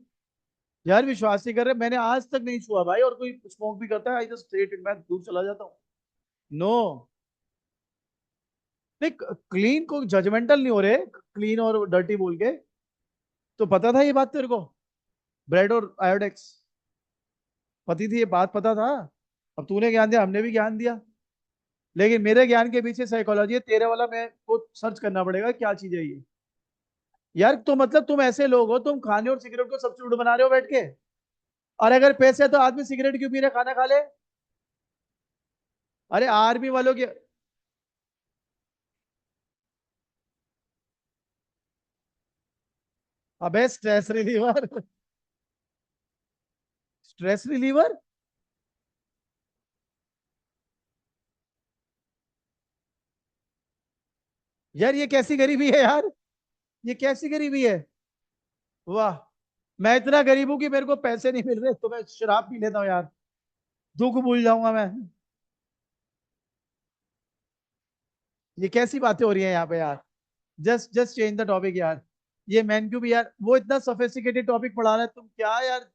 यार विश्वास नहीं कर रहे, मैंने आज तक नहीं छुआ भाई। और कोई स्मोक भी करता है आई जस्ट स्ट्रेट इट, मैं दूर चला जाता हूँ। नो। नहीं, क्लीन को जजमेंटल नहीं हो रहे, क्लीन और डर्टी बोल के। तो पता था ये बात तेरे को? ब्रेड और आयोडेक्स पति थी, ये बात पता था। अब तूने ज्ञान दिया, हमने भी ज्ञान दिया। लेकिन मेरे ज्ञान के पीछे साइकोलॉजी है, तेरे वाला मैं को सर्च करना पड़ेगा क्या चीज है ये। यार तो मतलब तुम ऐसे लोग हो, तुम खाने और सिगरेट को सब्स्टिट्यूट बना रहे हो बैठ के। और अगर पैसे है तो आदमी सिगरेट क्यों पी रहे, खाना खा ले। अरे आर्मी वालों की, अबे स्ट्रेस रिलीवर, स्ट्रेस रिलीवर। यार ये कैसी गरीबी है यार, ये कैसी गरीबी है? वाह। मैं इतना गरीब हूं कि मेरे को पैसे नहीं मिल रहे तो मैं शराब पी लेता हूँ यार, दुख भूल जाऊंगा मैं। ये कैसी बातें हो रही हैं यहाँ पे यार? Just just change the topic यार। ये मैन क्यों भी यार, वो इतना सोफिस्टिकेटेड टॉपिक पढ़ा रहा है, तुम क्या यार,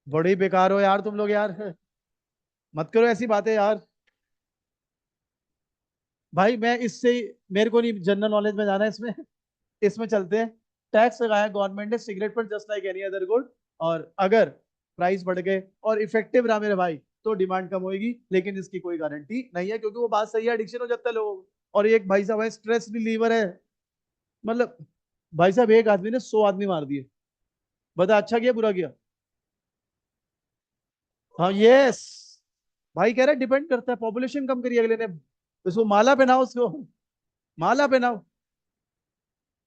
बड़े ही बेकार हो यार तुम लोग यार। मत करो ऐसी बातें यार। भाई मैं इससे, मेरे को नहीं जनरल नॉलेज में जाना है इसमें। इसमें चलते हैं। टैक्स लगाया गवर्नमेंट ने सिगरेट पर just like any other good. और अगर प्राइस बढ़ गए और इफेक्टिव रहा मेरे भाई, तो डिमांड कम होगी, लेकिन इसकी कोई गारंटी नहीं है, क्योंकि वो बात सही है, एडिक्शन हो जाता है लोगों को। और एक भाई साहब है स्ट्रेस रिलीवर है, मतलब भाई साहब एक आदमी ने 100 आदमी मार दिए। बता अच्छा किया बुरा किया? हाँ यस। भाई कह रहा है डिपेंड करता है, पॉपुलेशन कम करी अगले ने, उसको माला पहनाओ उसको, माला पहनाओ।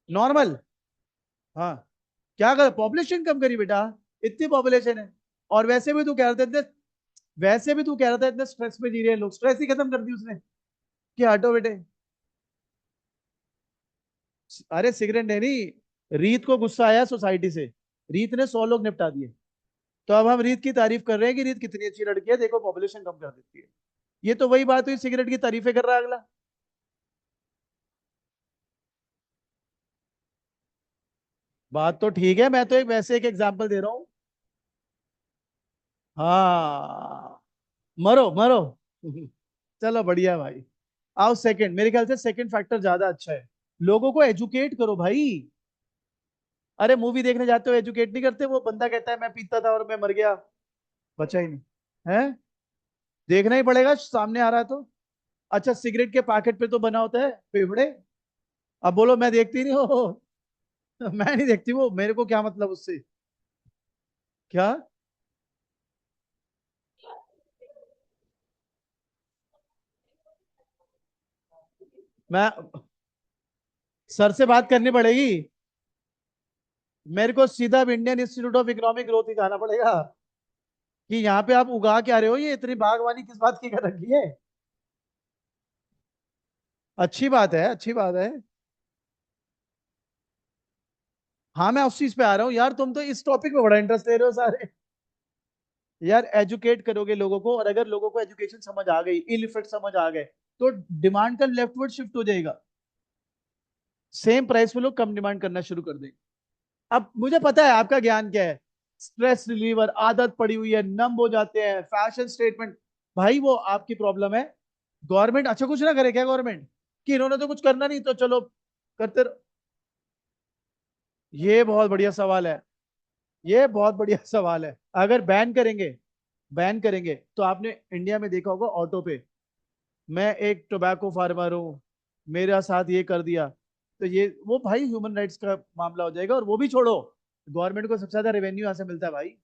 नॉर्मल। हाँ। क्या कर, पॉपुलेशन कम करी बेटा, इतनी पॉपुलेशन है। और वैसे भी तू कह रहा था इतने, वैसे भी तू कह रहा था इतने स्ट्रेस में जी रहे हैं लोग, स्ट्रेस ही खत्म कर दी उसने कि हटो बेटे। अरे सिगरेट नहीं, रीत को गुस्सा आया सोसाइटी से, रीत ने 100 लोग निपटा दिए। तो अब हम रीत की तारीफ कर रहे हैं कि रीत कितनी अच्छी लड़की है, देखो पॉपुलेशन कम कर देती है। ये तो वही बात हुई, सिगरेट की तारीफें कर रहा है अगला। बात तो ठीक है, मैं तो एक वैसे एक एग्जांपल दे रहा हूँ। हाँ, मरो मरो। चलो बढ़िया भाई। आओ सेकंड, मेरे ख्याल से सेकंड फैक्टर ज्यादा अच्छा है। लोगों को एजुकेट करो भाई। अरे मूवी देखने जाते हो एजुकेट नहीं करते, वो बंदा कहता है मैं पीता था और मैं मर गया, बचा ही नहीं है। देखना ही पड़ेगा, सामने आ रहा है तो। अच्छा, सिगरेट के पैकेट पे तो बना होता है फेफड़े। अब बोलो मैं देखती नहीं हो। मैं नहीं देखती, वो मेरे को क्या मतलब उससे। क्या? मैं सर से बात करनी पड़ेगी। मेरे को सीधा Indian Institute of Economic Growth ही जाना पड़ेगा कि यहाँ पे आप उगा क्या रहे हो, ये इतनी बागवानी किस बात की कर रखी है। अच्छी बात है, अच्छी बात है। हाँ, मैं उस चीज पे आ रहा हूँ यार, तुम तो इस टॉपिक में बड़ा इंटरेस्ट ले रहे हो सारे। यार एजुकेट करोगे लोगों को, और अगर लोगों को एजुकेशन समझ आ गई, इल इफेक्ट समझ आ गए, तो डिमांड का लेफ्टवर्ड शिफ्ट हो जाएगा। सेम प्राइस पे लोग कम डिमांड करना शुरू कर देंगे। अब मुझे पता है आपका ज्ञान क्या है। स्ट्रेस रिलीवर, आदत पड़ी हुई है, नंब हो जाते हैं, फैशन स्टेटमेंट। भाई वो आपकी प्रॉब्लम है। गवर्नमेंट अच्छा कुछ ना करे क्या? गवर्नमेंट कि इन्होंने तो कुछ करना नहीं तो चलो करते ये बहुत बढ़िया सवाल है। ये बहुत बढ़िया सवाल है। अगर बैन करेंगे, बैन करेंगे तो आपने इंडिया में देखा होगा ऑटो पे, मैं एक टोबैको फार्मर हूँ, मेरा साथ ये कर दिया, तो ये वो भाई ह्यूमन राइट्स का मामला हो जाएगा। और वो भी छोड़ो, गवर्नमेंट को सबसे ज्यादा रेवेन्यू यहाँ से मिलता है भाई।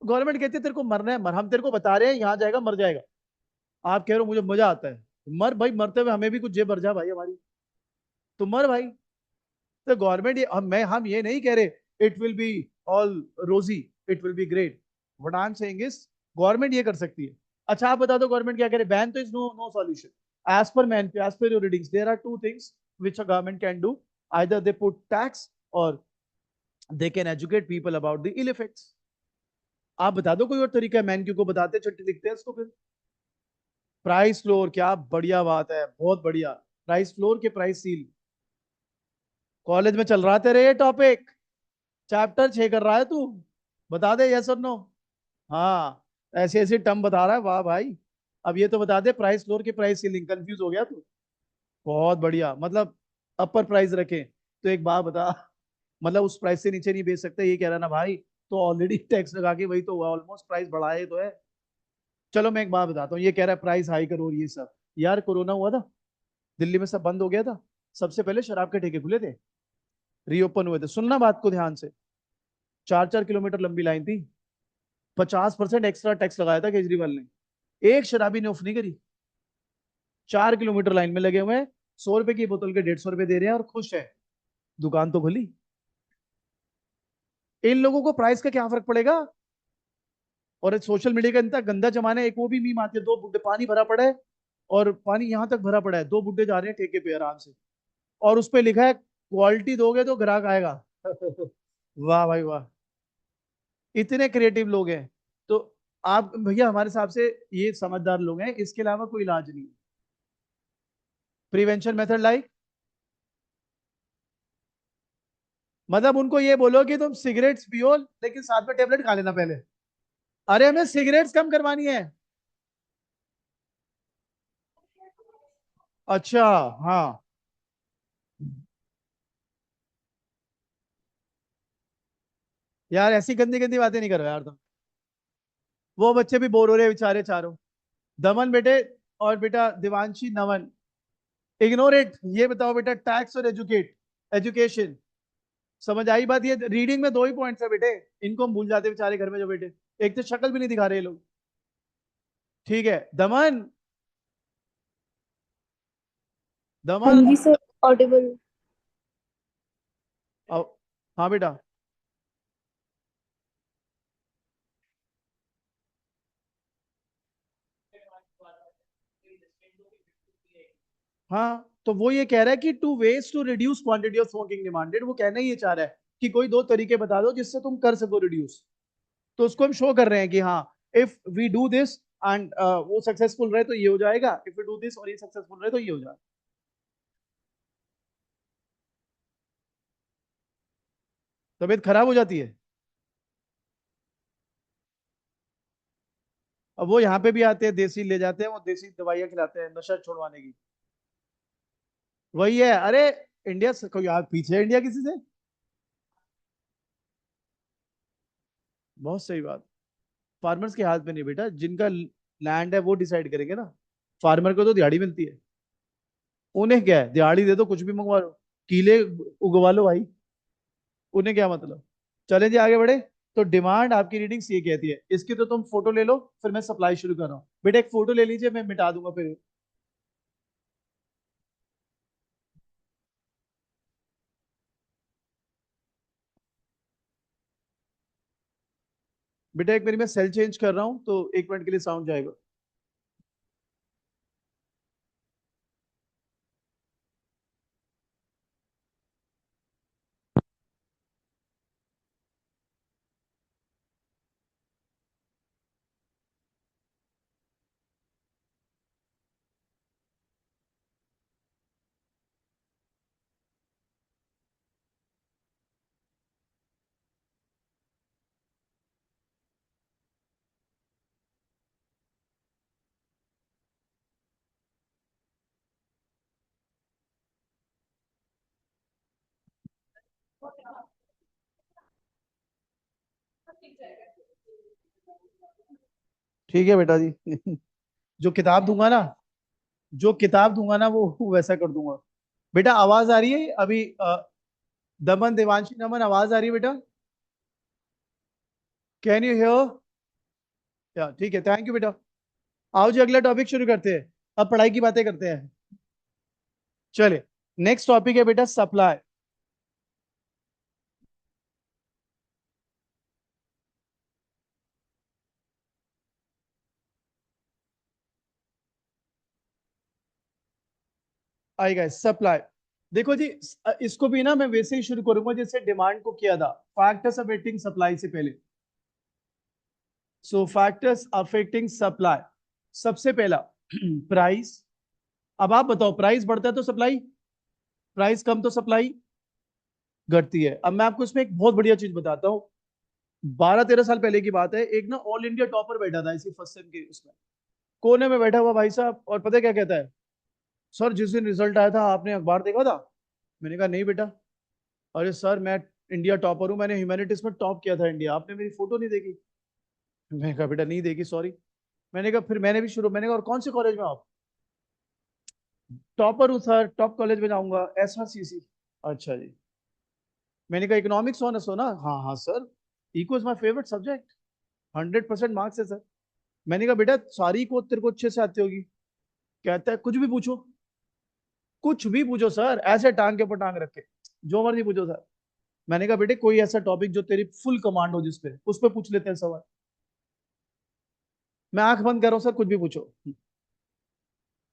गवर्नमेंट कहती है तेरे को मरना है मर, हम तेरे को बता रहे हैं यहाँ जाएगा मर जाएगा, आप कह रहे हो मुझे मजा आता है। मर भाई, मरते हुए हमें भी कुछ जेब भर जा भाई हमारी, तो मर भाई। तो गवर्नमेंट हम ये नहीं कह रहे इट विल बी ऑल रोजी, it will be great. What I am saying is government ये कर सकती है। अच्छा आप बता दो गवर्नमेंट क्या करे? बैन तो is no no solution. As per man, as per your readings there are two things which a government can do. Either they put tax or they can educate people about the ill effects. आप बता दो कोई और तरीका है, मैन क्यू को बताते चिट्ठी लिखते हैं इसको फिर। प्राइस फ्लोर, क्या बढ़िया बात है, बहुत बढ़िया। प्राइस फ्लोर के प्राइस सील, कॉलेज में चल रहा तेरे ये टॉपिक, चैप्टर 6 कर रहा है तू? बता दे यस और नो। हाँ, ऐसे ऐसे टर्म बता रहा है, वाह भाई। अब ये तो बता दे प्राइस फ्लोर की प्राइस सीलिंग, कंफ्यूज हो गया तू। बहुत बढ़िया, मतलब अपर प्राइस रखें तो एक बात बता, मतलब उस प्राइस से नीचे नहीं बेच सकते ये कह रहा ना भाई? तो ऑलरेडी टैक्स लगा के वही तो हुआ, ऑलमोस्ट प्राइस बढ़ाए तो है। चलो मैं एक बात बताता हूँ, ये कह रहा है प्राइस हाई करो और ये सब। यार कोरोना हुआ था, दिल्ली में सब बंद हो गया था, सबसे पहले शराब के ठेके खुले थे, रीओपन हुए थे। सुनना बात को ध्यान से, 4-4 किलोमीटर लंबी लाइन थी, 50% एक्स्ट्रा टैक्स लगाया था केजरीवाल ने, एक शराबी ने ऑफ नहीं करी। 4 किलोमीटर लाइन में लगे हुए हैं, 100 रुपए की बोतल के 150 रुपए दे रहे हैं और खुश है। दुकान तो खुली। इन लोगों को प्राइस का क्या फर्क पड़ेगा? और सोशल मीडिया का इतना गंदा जमाना है, एक वो भी मीम आती है, दो बुड्ढे, पानी भरा पड़ा है और पानी यहां तक भरा पड़ा है, दो बुड्ढे जा रहे हैं ठेके पे आराम से, और उस पे लिखा है क्वालिटी दोगे तो ग्राहक आएगा। वाह भाई वाह, इतने क्रिएटिव लोग हैं। तो आप भैया हमारे हिसाब से ये समझदार लोग हैं, इसके अलावा कोई इलाज नहीं। प्रिवेंशन मेथड लाइक, मतलब उनको ये बोलो कि तुम सिगरेट्स पियो लेकिन साथ में टेबलेट खा लेना पहले। अरे हमें सिगरेट्स कम करवानी है। अच्छा। हाँ। यार ऐसी गंदी गंदी बातें नहीं करो यार तुम। वो बच्चे भी बोर हो रहे हैं बेचारे चारों। दमन बेटे, और बेटा दिवांशी नमन, इग्नोर इट। ये बताओ बेटा, टैक्स और एजुकेशन, समझ आई बात? ये रीडिंग में दो ही पॉइंट्स है बेटे, इनको हम भूल जाते हैं बेचारे घर में जो बेटे, एक तो शक्ल भी नहीं दिखा रहे ये लोग। ठीक है दमन, हाँ दमन। जी सर, ऑडिबल। हाँ बेटा। हाँ, तो वो ये कह रहा है कि two ways to reduce quantity of smoking demanded, वो कहना ही ये चाह रहा है कि कोई दो तरीके बता दो जिससे तुम कर सको रिड्यूस। तो उसको हम शो कर रहे हैं कि हाँ, if we do this and वो सक्सेसफुल रहे तो ये हो जाएगा, इफ वी डू दिस और ये सक्सेसफुल रहे तो ये हो जाएगा। तबीयत खराब हो जाती है। अब वो यहाँ पे भी आते हैं, देसी ले जाते हैं, वो देसी दवाइयाँ खिलाते हैं नशा छुड़वाने की। वही है। अरे इंडिया से कोई यार पीछे है इंडिया किसी से? बहुत सही बात। फार्मर्स के हाथ में नहीं बेटा, जिनका लैंड है वो डिसाइड करेंगे ना। फार्मर को तो दिहाड़ी मिलती है। उन्हें क्या है, दिहाड़ी दे दो, कुछ भी मंगवा लो, कीले उगवा लो भाई, उन्हें क्या मतलब। चलें जी आगे बढ़े। तो डिमांड आपकी रीडिंग्स ये कहती है, इसकी तो तुम फोटो ले लो, फिर मैं सप्लाई शुरू कर रहा हूँ। बेटा एक फोटो ले लीजिए, मैं मिटा दूंगा फिर। बेटा एक मेरी मैं सेल चेंज कर रहा हूँ, तो 1 मिनट के लिए साउंड जाएगा। ठीक है बेटा जी। जो किताब दूंगा ना, जो किताब दूंगा ना वो वैसा कर दूंगा। बेटा आवाज आ रही है अभी? दमन, देवांशी, नमन, आवाज आ रही है बेटा? Can you here? या ठीक है, थैंक यू बेटा। आओ जी अगला टॉपिक शुरू करते हैं। अब पढ़ाई की बातें करते हैं। चले, नेक्स्ट टॉपिक है बेटा सप्लाई। आएगा सप्लाई। देखो जी, इसको भी ना मैं वैसे ही शुरू करूंगा जैसे डिमांड को किया था, फैक्टर्स अफेक्टिंग सप्लाई से पहले। सो फैक्टर्स अफेक्टिंग सप्लाई, सबसे पहला प्राइस। अब आप बताओ, प्राइस बढ़ता है तो सप्लाई, प्राइस कम तो सप्लाई घटती है। अब मैं आपको इसमें एक बहुत बढ़िया चीज बताता हूँ। 12-13 साल पहले की बात है, एक ना ऑल इंडिया टॉपर बैठा था इसी फर्स्ट सेम के उसमें, कोने में बैठा हुआ भाई साहब, और पता है क्या कहता है? सर जिस दिन रिजल्ट आया था आपने अखबार देखा था? मैंने कहा नहीं बेटा। अरे सर मैं इंडिया टॉपर हूँ, मैंने ह्यूमैनिटीज में टॉप किया था इंडिया, आपने मेरी फोटो नहीं देखी? मैंने कहा बेटा नहीं देखी, सॉरी। मैंने कहा फिर मैंने भी शुरू, मैंने कहा और कौन से कॉलेज में आप? टॉपर हूँ सर, टॉप कॉलेज में जाऊंगा, SRCC। अच्छा जी। मैंने कहा इकोनॉमिक्स ऑनर्स हो ना? हाँ हाँ sir, eco is my favourite subject, 100% marks है सर। मैंने कहा बेटा सारी को तेरे को अच्छे से आती होगी। कहता है कुछ भी पूछो, कुछ भी पूछो सर, ऐसे टांग के ऊपर टांग रख के, जो मर्जी पूछो सर। मैंने कहा बेटे कोई ऐसा टॉपिक जो तेरी फुल कमांड हो जिसपे, उस पर पूछ लेते हैं सवाल। मैं आंख बंद कर रहा हूँ सर, कुछ भी पूछो।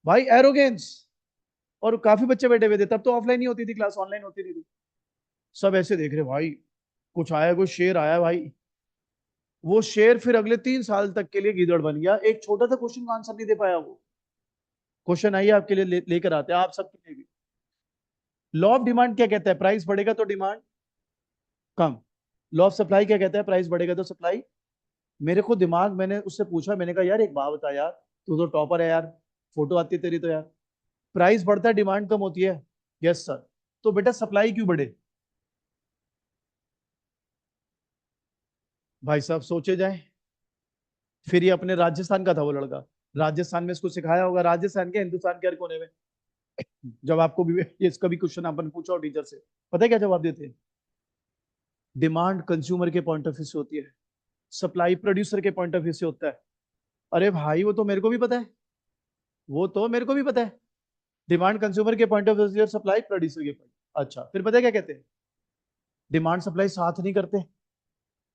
भाई एरोगेंस। और काफी बच्चे बैठे हुए थे, तब तो ऑफलाइन ही होती थी क्लास, ऑनलाइन होती नहीं थी। सब ऐसे देख रहे भाई, कुछ आया, कुछ शेर आया भाई। वो शेर फिर अगले 3 साल तक के लिए गीदड़ बन गया, एक छोटा सा क्वेश्चन का आंसर नहीं दे पाया वो। क्वेश्चन आइए आपके लिए लेकर आते हैं, आप सबके लिए भी। लॉ ऑफ डिमांड क्या कहता है? प्राइस बढ़ेगा तो demand come. Law of supply क्या कहता है? प्राइस बढ़ेगा तो सप्लाई। मेरे को दिमाग, मैंने उससे पूछा, मैंने कहा यार एक बात बता यार, तू तो टॉपर है यार, फोटो आती है तेरी तो यार, प्राइस बढ़ता है डिमांड कम होती है। Yes sir. तो बेटा सप्लाई क्यों बढ़े? भाई साहब सोचे जाए। फिर ये अपने राजस्थान का था वो लड़का, राजस्थान में इसको सिखाया होगा, राजस्थान के हिंदुस्तान के हर कोने में। जब आपको भी ये इसका भी क्वेश्चन अपन पूछा टीचर से, पता है क्या जवाब देते हैं? डिमांड कंज्यूमर के पॉइंट ऑफ व्यू से होती है, सप्लाई प्रोड्यूसर के पॉइंट ऑफ व्यू से होता है। अरे भाई वो तो मेरे को भी पता है, वो तो मेरे को भी पता है। डिमांड कंज्यूमर के पॉइंट ऑफ व्यू से और सप्लाई प्रोड्यूसर के पॉइंट। अच्छा फिर पता है क्या कहते हैं? डिमांड सप्लाई साथ नहीं करते,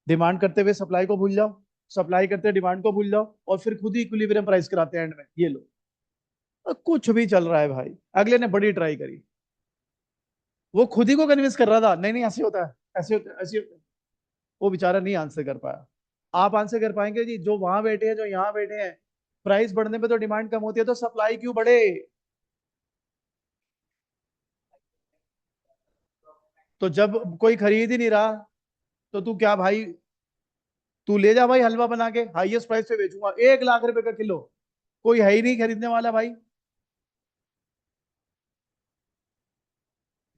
डिमांड करते हुए सप्लाई को भूल जाओ, सप्लाई करते डिमांड को भूल जाओ, और फिर खुद ही इक्विलिब्रियम प्राइस कराते हैं एंड में, ये लो। कुछ भी चल रहा है भाई। अगले ने बड़ी ट्राई करी, वो खुद ही को कन्विंस कर रहा था, नहीं नहीं ऐसे होता है, ऐसे होता है, ऐसे होता है। वो बेचारा नहीं आंसर कर पाया। आप आंसर कर पाएंगे जी? जो वहां बैठे हैं, जो यहाँ बैठे हैं, प्राइस बढ़ने पे तो डिमांड कम होती है, तो सप्लाई क्यों बढ़े? तो जब कोई खरीद ही नहीं रहा, तो तू क्या भाई, तू ले जा भाई हलवा बना के, हाईएस्ट प्राइस पे बेचूंगा, 1 लाख रुपए का किलो, कोई है ही नहीं खरीदने वाला भाई।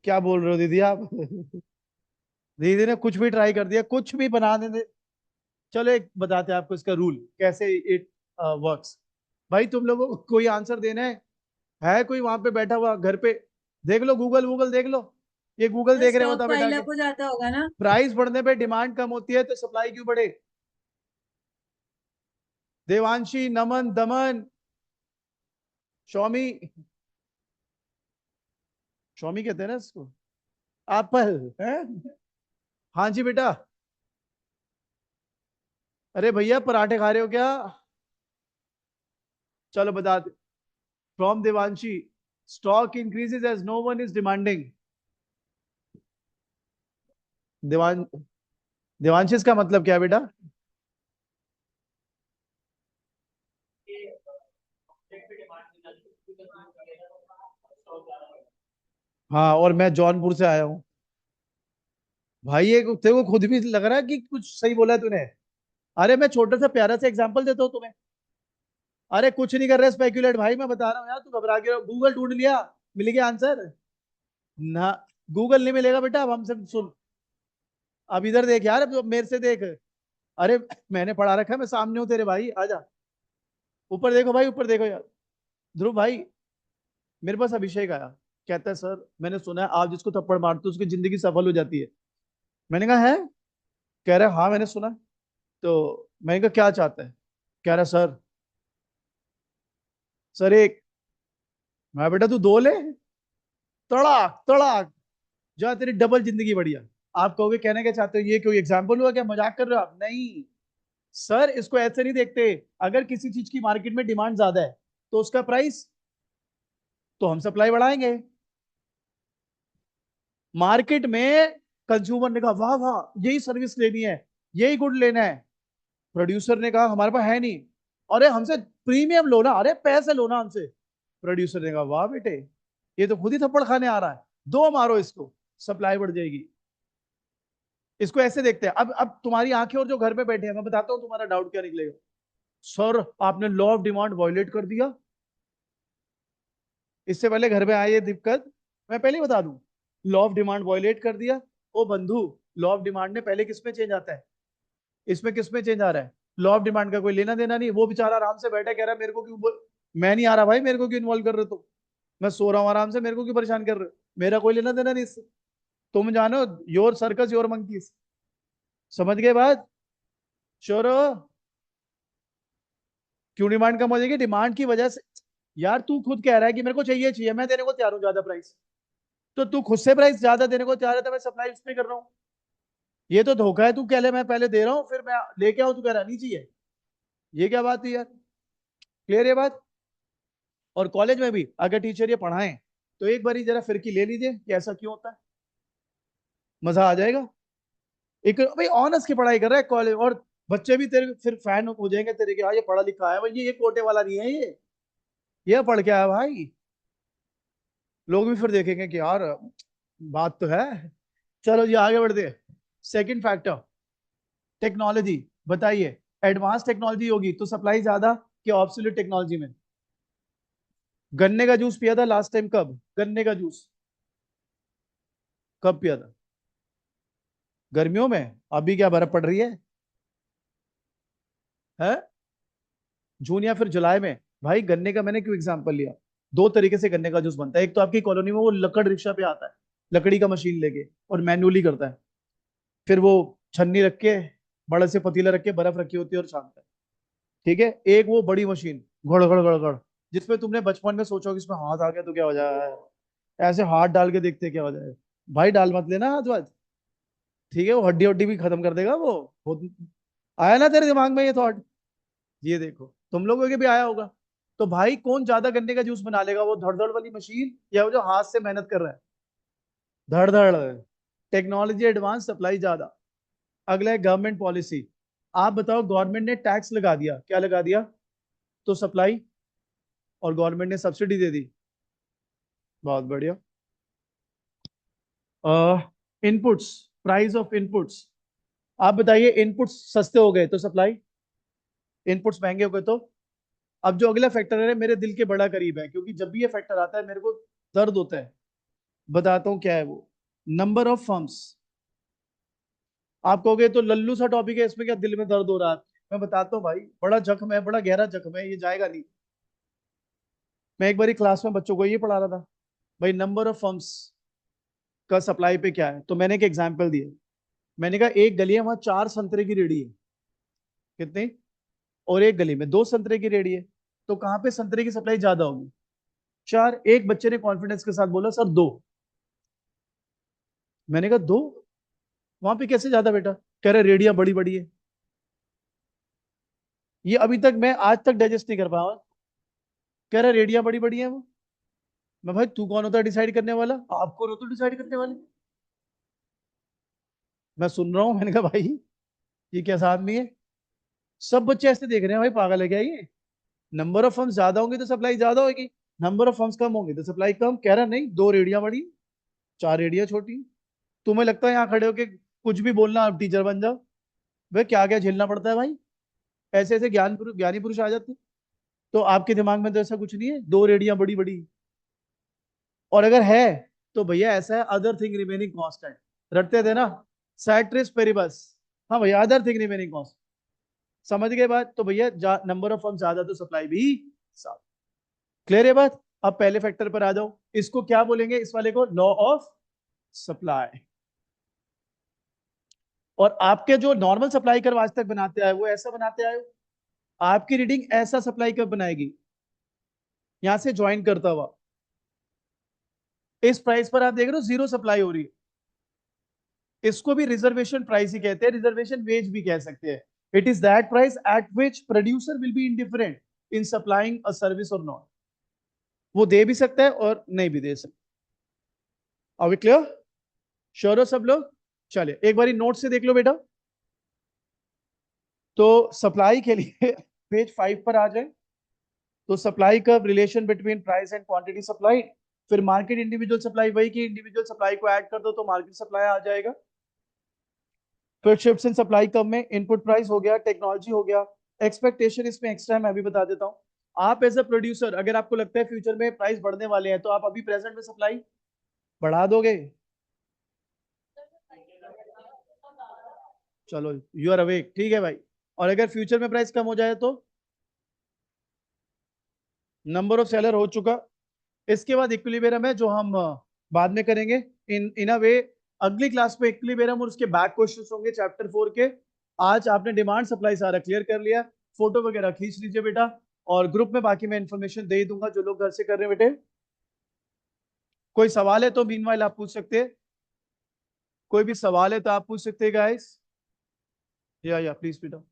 क्या बोल रहे हो दीदी आप? दीदी ने कुछ भी ट्राई कर दिया, कुछ भी बना दे। चलो एक बताते हैं आपको इसका रूल कैसे इट वर्क्स। भाई तुम लोगों को कोई आंसर देना है कोई वहां पे बैठा हुआ घर पे? देख लो, गूगल गूगल देख लो, ये गूगल देख रहे स्टॉक होता बैठा पाइल के। अप हो जाता होगा ना। प्राइस बढ़ने पे डिमांड कम होती है, तो सप्लाई क्यों बढ़े? देवांशी, नमन, दमन, शौमी, शौमी कहते हैं ना इसको, एप्पल है। हाँ जी बेटा। अरे भैया पराठे खा रहे हो क्या? चलो बता दे। From Devanshi, stock increases as no one is demanding. Devan Devanshi इसका मतलब क्या है बेटा? हाँ, और मैं जौनपुर से आया हूँ। भाई ये तेरे को खुद भी लग रहा है कि कुछ सही बोला है तूने? अरे मैं छोटा सा प्यारा सा एग्जांपल देता हूँ तुम्हें। अरे कुछ नहीं कर रहे स्पेक्युलेट भाई, मैं बता रहा हूँ यार, तू घबरा के गूगल ढूंढ लिया, मिल गया आंसर ना? गूगल नहीं मिलेगा बेटा, अब हमसे सुन। अब इधर देख यार, अब मेरे से देख। अरे मैंने पढ़ा रखा है, मैं सामने हूँ तेरे भाई, आजा। ऊपर देखो भाई, ऊपर देखो यार। ध्रुव भाई, मेरे पास अभिषेक आया, कहता है सर मैंने सुना है आप जिसको थप्पड़ मारते हो उसकी जिंदगी सफल हो जाती है। मैंने कहा है? कह रहा है हाँ मैंने सुना। तो मैंने कहा क्या चाहता है? कह रहा सर, सर एक। मैं बेटा तू दो ले, तड़ाक तड़ाक, जा तेरी डबल जिंदगी बढ़िया। आप कहोगे कहने क्या चाहते हो, ये कोई एग्जाम्पल हुआ क्या, मजाक कर रहे हो आप? नहीं सर, इसको ऐसे नहीं देखते। अगर किसी चीज की मार्केट में डिमांड ज्यादा है, तो उसका प्राइस, तो हम सप्लाई बढ़ाएंगे। मार्केट में कंज्यूमर ने कहा वाह वाह यही सर्विस लेनी है, यही गुड लेना है। प्रोड्यूसर ने कहा हमारे पास है नहीं, अरे हमसे प्रीमियम लो ना, अरे पैसे लो ना हमसे। प्रोड्यूसर ने कहा वाह बेटे, ये तो खुद ही थप्पड़ खाने आ रहा है, दो मारो इसको, सप्लाई बढ़ जाएगी। इसको ऐसे देखते हैं। अब तुम्हारी आंखें और जो घर पे बैठे हैं, मैं बताता हूँ तुम्हारा डाउट क्या निकलेगा। सर आपने लॉ ऑफ डिमांड वायलेट कर दिया। इससे पहले घर में आई ये दिक्कत, मैं पहले ही बता दूं, लॉ ऑफ डिमांड वायलेट कर दिया। ओ बंधु, लॉ ऑफ डिमांड ने पहले किस में चेंज आता है, इसमें किस में चेंज आ रहा है? लॉ ऑफ डिमांड का कोई लेना देना नहीं। वो बेचारा आराम से बैठा कह रहा है मेरे को क्यों मैं नहीं आ रहा भाई, मेरे को क्यों इन्वॉल्व कर रहे हो तुम? मैं सो रहा हूँ आराम से, मेरे को क्यों परेशान कर रहे हो? मेरा कोई लेना देना नहीं इससे। तुम जानो, योर सर्कस योर मंकीज। समझ गए बात? श्योर हो? क्यों डिमांड कम हो जाएगी? डिमांड की वजह से। यार तू खुद कह रहा है कि मेरे को चाहिए चाहिए, मैं देने को तैयार हूँ ज्यादा प्राइस, तो तू खुद से प्राइस ज्यादा देने को तैयार है, तो मैं सप्लाई उसमें कर रहा हूँ। ये तो धोखा है। तू कह ले मैं पहले दे रहा हूँ फिर मैं लेके आऊँ, तू कह रहा नहीं चाहिए। ये क्या बात हुई यार? क्लियर ये बात? और कॉलेज में भी अगर टीचर ये पढ़ाएं, तो एक बार जरा फिरकी ले लीजिए कि ऐसा क्यों होता है, मजा आ जाएगा। एक भाई ऑनर्स की पढ़ाई कर रहा है कॉलेज, और बच्चे भी तेरे फिर फैन हो जाएंगे तेरे के, हाँ ये पढ़ा लिखा है भाई, ये कोटे वाला नहीं है ये पढ़ के आया भाई। लोग भी फिर देखेंगे कि यार बात तो है। चलो जी आगे बढ़ते हैं। Second factor, technology. बताइए, एडवांस टेक्नोलॉजी होगी तो सप्लाई ज्यादा कि ऑब्सोल्यूट टेक्नोलॉजी में? गन्ने का जूस पिया था लास्ट टाइम कब? गन्ने का जूस कब पिया था? गर्मियों में। अभी क्या बर्फ पड़ रही है? जून या फिर जुलाई में। भाई गन्ने का मैंने क्यों एग्जांपल लिया? दो तरीके से गन्ने का जूस बनता है। एक तो आपकी कॉलोनी में वो लकड़ रिक्शा पे आता है, लकड़ी का मशीन लेके, और मैन्युअली करता है। फिर वो छन्नी रख के, बड़े से पतीला रख के बर्फ रखी होती है और छानता है। ठीक है। एक वो बड़ी मशीन, घड़ घड़ घड़ घड़, जिसमें तुमने बचपन में सोचा कि इसमें हाथ आ गया तो क्या हो जाए, ऐसे हाथ डाल के देखते क्या हो जाए। भाई डाल मत लेना हाथ वाथ, ठीक है? वो हड्डी हड्डी भी खत्म कर देगा वो। आया ना तेरे दिमाग में ये थॉट? ये देखो तुम लोगों के भी आया होगा। तो भाई कौन ज्यादा गन्ने का जूस बना लेगा, वो धड़ वाली मशीन या वो जो हाथ से मेहनत कर रहा है? धड़ टेक्नोलॉजी एडवांस, सप्लाई ज्यादा। अगला है गवर्नमेंट पॉलिसी। आप बताओ, गवर्नमेंट ने टैक्स लगा दिया, क्या लगा दिया? तो सप्लाई, और गवर्नमेंट ने सब्सिडी दे दी। बहुत बढ़िया। इनपुट्स, प्राइस ऑफ इनपुट्स, आप बताइए, इनपुट्स सस्ते हो गए तो सप्लाई, इनपुट्स महंगे हो गए तो। अब जो अगला फैक्टर है मेरे दिल के बड़ा करीब है, क्योंकि जब भी ये फैक्टर आता है मेरे को दर्द होता है। बताता हूं क्या है वो। Number of firms. आप कहोगे तो लल्लू सा टॉपिक है, इसमें क्या दिल में दर्द हो रहा है? मैं बताता हूँ भाई, बड़ा जख्म है, बड़ा गहरा जख्म है, ये जाएगा नहीं। मैं एक बारी क्लास में बच्चों को ये पढ़ा रहा था, भाई नंबर ऑफ फर्म्स का सप्लाई पे क्या है, तो मैंने एक एग्जाम्पल दिया। मैंने कहा एक गली है, वहां 4 संतरे की रेडी है। कितनी? और एक गली में 2 संतरे की रेडी है। तो कहां पे संतरे की सप्लाई ज्यादा होगी? 4। एक बच्चे ने कॉन्फिडेंस के साथ बोला सर 2। मैंने कहा 2? वहां पे कैसे ज्यादा बेटा? कह रहे रेडियां बड़ी बड़ी है। ये अभी तक मैं आज तक डाइजेस्ट नहीं कर पाया। कह रहा रेडियां बड़ी बड़ी है वो। मैं भाई तू कौन होता है डिसाइड करने वाला? आप कौन होते हो डिसाइड करने वाले? मैं सुन रहा हूं, मैंने कहा भाई ये कैसा आदमी है? सब बच्चे ऐसे देख रहे हैं, भाई पागल है क्या ये? नंबर ऑफ फर्म्स ज्यादा होंगे तो सप्लाई ज्यादा होगी, नंबर ऑफ फर्म्स कम होंगे तो सप्लाई कम। कह रहा नहीं, 2 रेडियां बड़ी, 4 रेडियां छोटी। तुम्हें लगता है यहाँ खड़े होके कुछ भी बोलना आप टीचर बन जाओ? भाई क्या क्या झेलना पड़ता है भाई, ऐसे ऐसे ज्ञानी पुरुष आ जाते हैं। तो आपके दिमाग में तो ऐसा कुछ नहीं है 2 रेडियां बड़ी बड़ी? और अगर है तो भैया ऐसा है, अदर थिंग रिमेनिंग कांस्टेंट। रटते थे ना, सैट्रिस पेरिबस। हाँ भैया, अदर थिंग रिमेनिंग कांस्टेंट। समझ गए बात? तो भैया नंबर ऑफ फर्म ज्यादा तो सप्लाई भी ज्यादा। क्लियर है बात? अब पहले फैक्टर पर आ जाओ, इसको क्या बोलेंगे? इस वाले को लॉ ऑफ सप्लाई। और आपके जो नॉर्मल सप्लाई कर्व आज तक बनाते आए वो ऐसा बनाते आए हो। आपकी रीडिंग ऐसा सप्लाई कर्व बनाएगी, यहां से ज्वाइन करता हुआ। इस प्राइस पर आप देख रहे हो जीरो सप्लाई हो रही है। इसको भी रिजर्वेशन प्राइस ही कहते हैं, रिजर्वेशन वेज भी कह सकते हैं। It is that price at which producer will be indifferent in supplying a service और नॉट। वो दे भी सकता है और नहीं भी दे सकता। Are we clear? श्योर हो सब लोग? चलिए एक बारी नोट से देख लो बेटा। तो सप्लाई के लिए पेज 5 पर आ जाए। तो सप्लाई का relation between price and quantity supply, फिर मार्केट इंडिविजुअल सप्लाई, वही की इंडिविजुअल सप्लाई को ऐड कर दो तो मार्केट सप्लाई आ जाएगा। फिर शिफ्ट्स इन सप्लाई कम में इनपुट प्राइस हो गया, टेक्नोलॉजी हो गया, एक्सपेक्टेशन इसमें एक्स्ट्रा मैं भी बता देता हूँ। आप एज अ प्रोड्यूसर अगर आपको लगता है फ्यूचर में प्राइस बढ़ने वाले हैं तो आप अभी प्रेजेंट में सप्लाई बढ़ा दोगे। चलो यू आर अवेक, ठीक है भाई। और अगर फ्यूचर में प्राइस कम हो जाए तो नंबर ऑफ सेलर हो चुका। इसके बाद इक्विलिब्रियम है जो हम बाद में करेंगे इन अ वे। अगली क्लास में इक्विलिब्रियम और उसके बैक क्वेश्चंस होंगे चैप्टर 4 के। आज आपने डिमांड सप्लाई सारा क्लियर कर लिया। फोटो वगैरह खींच लीजिए बेटा, और ग्रुप में बाकी मैं इंफॉर्मेशन दे दूंगा जो लोग घर से कर रहे हैं बेटे। कोई सवाल है तो मीनवाइल आप पूछ सकते हैं। कोई भी सवाल है तो आप पूछ सकते हैं गाइस। या प्लीज बेटा।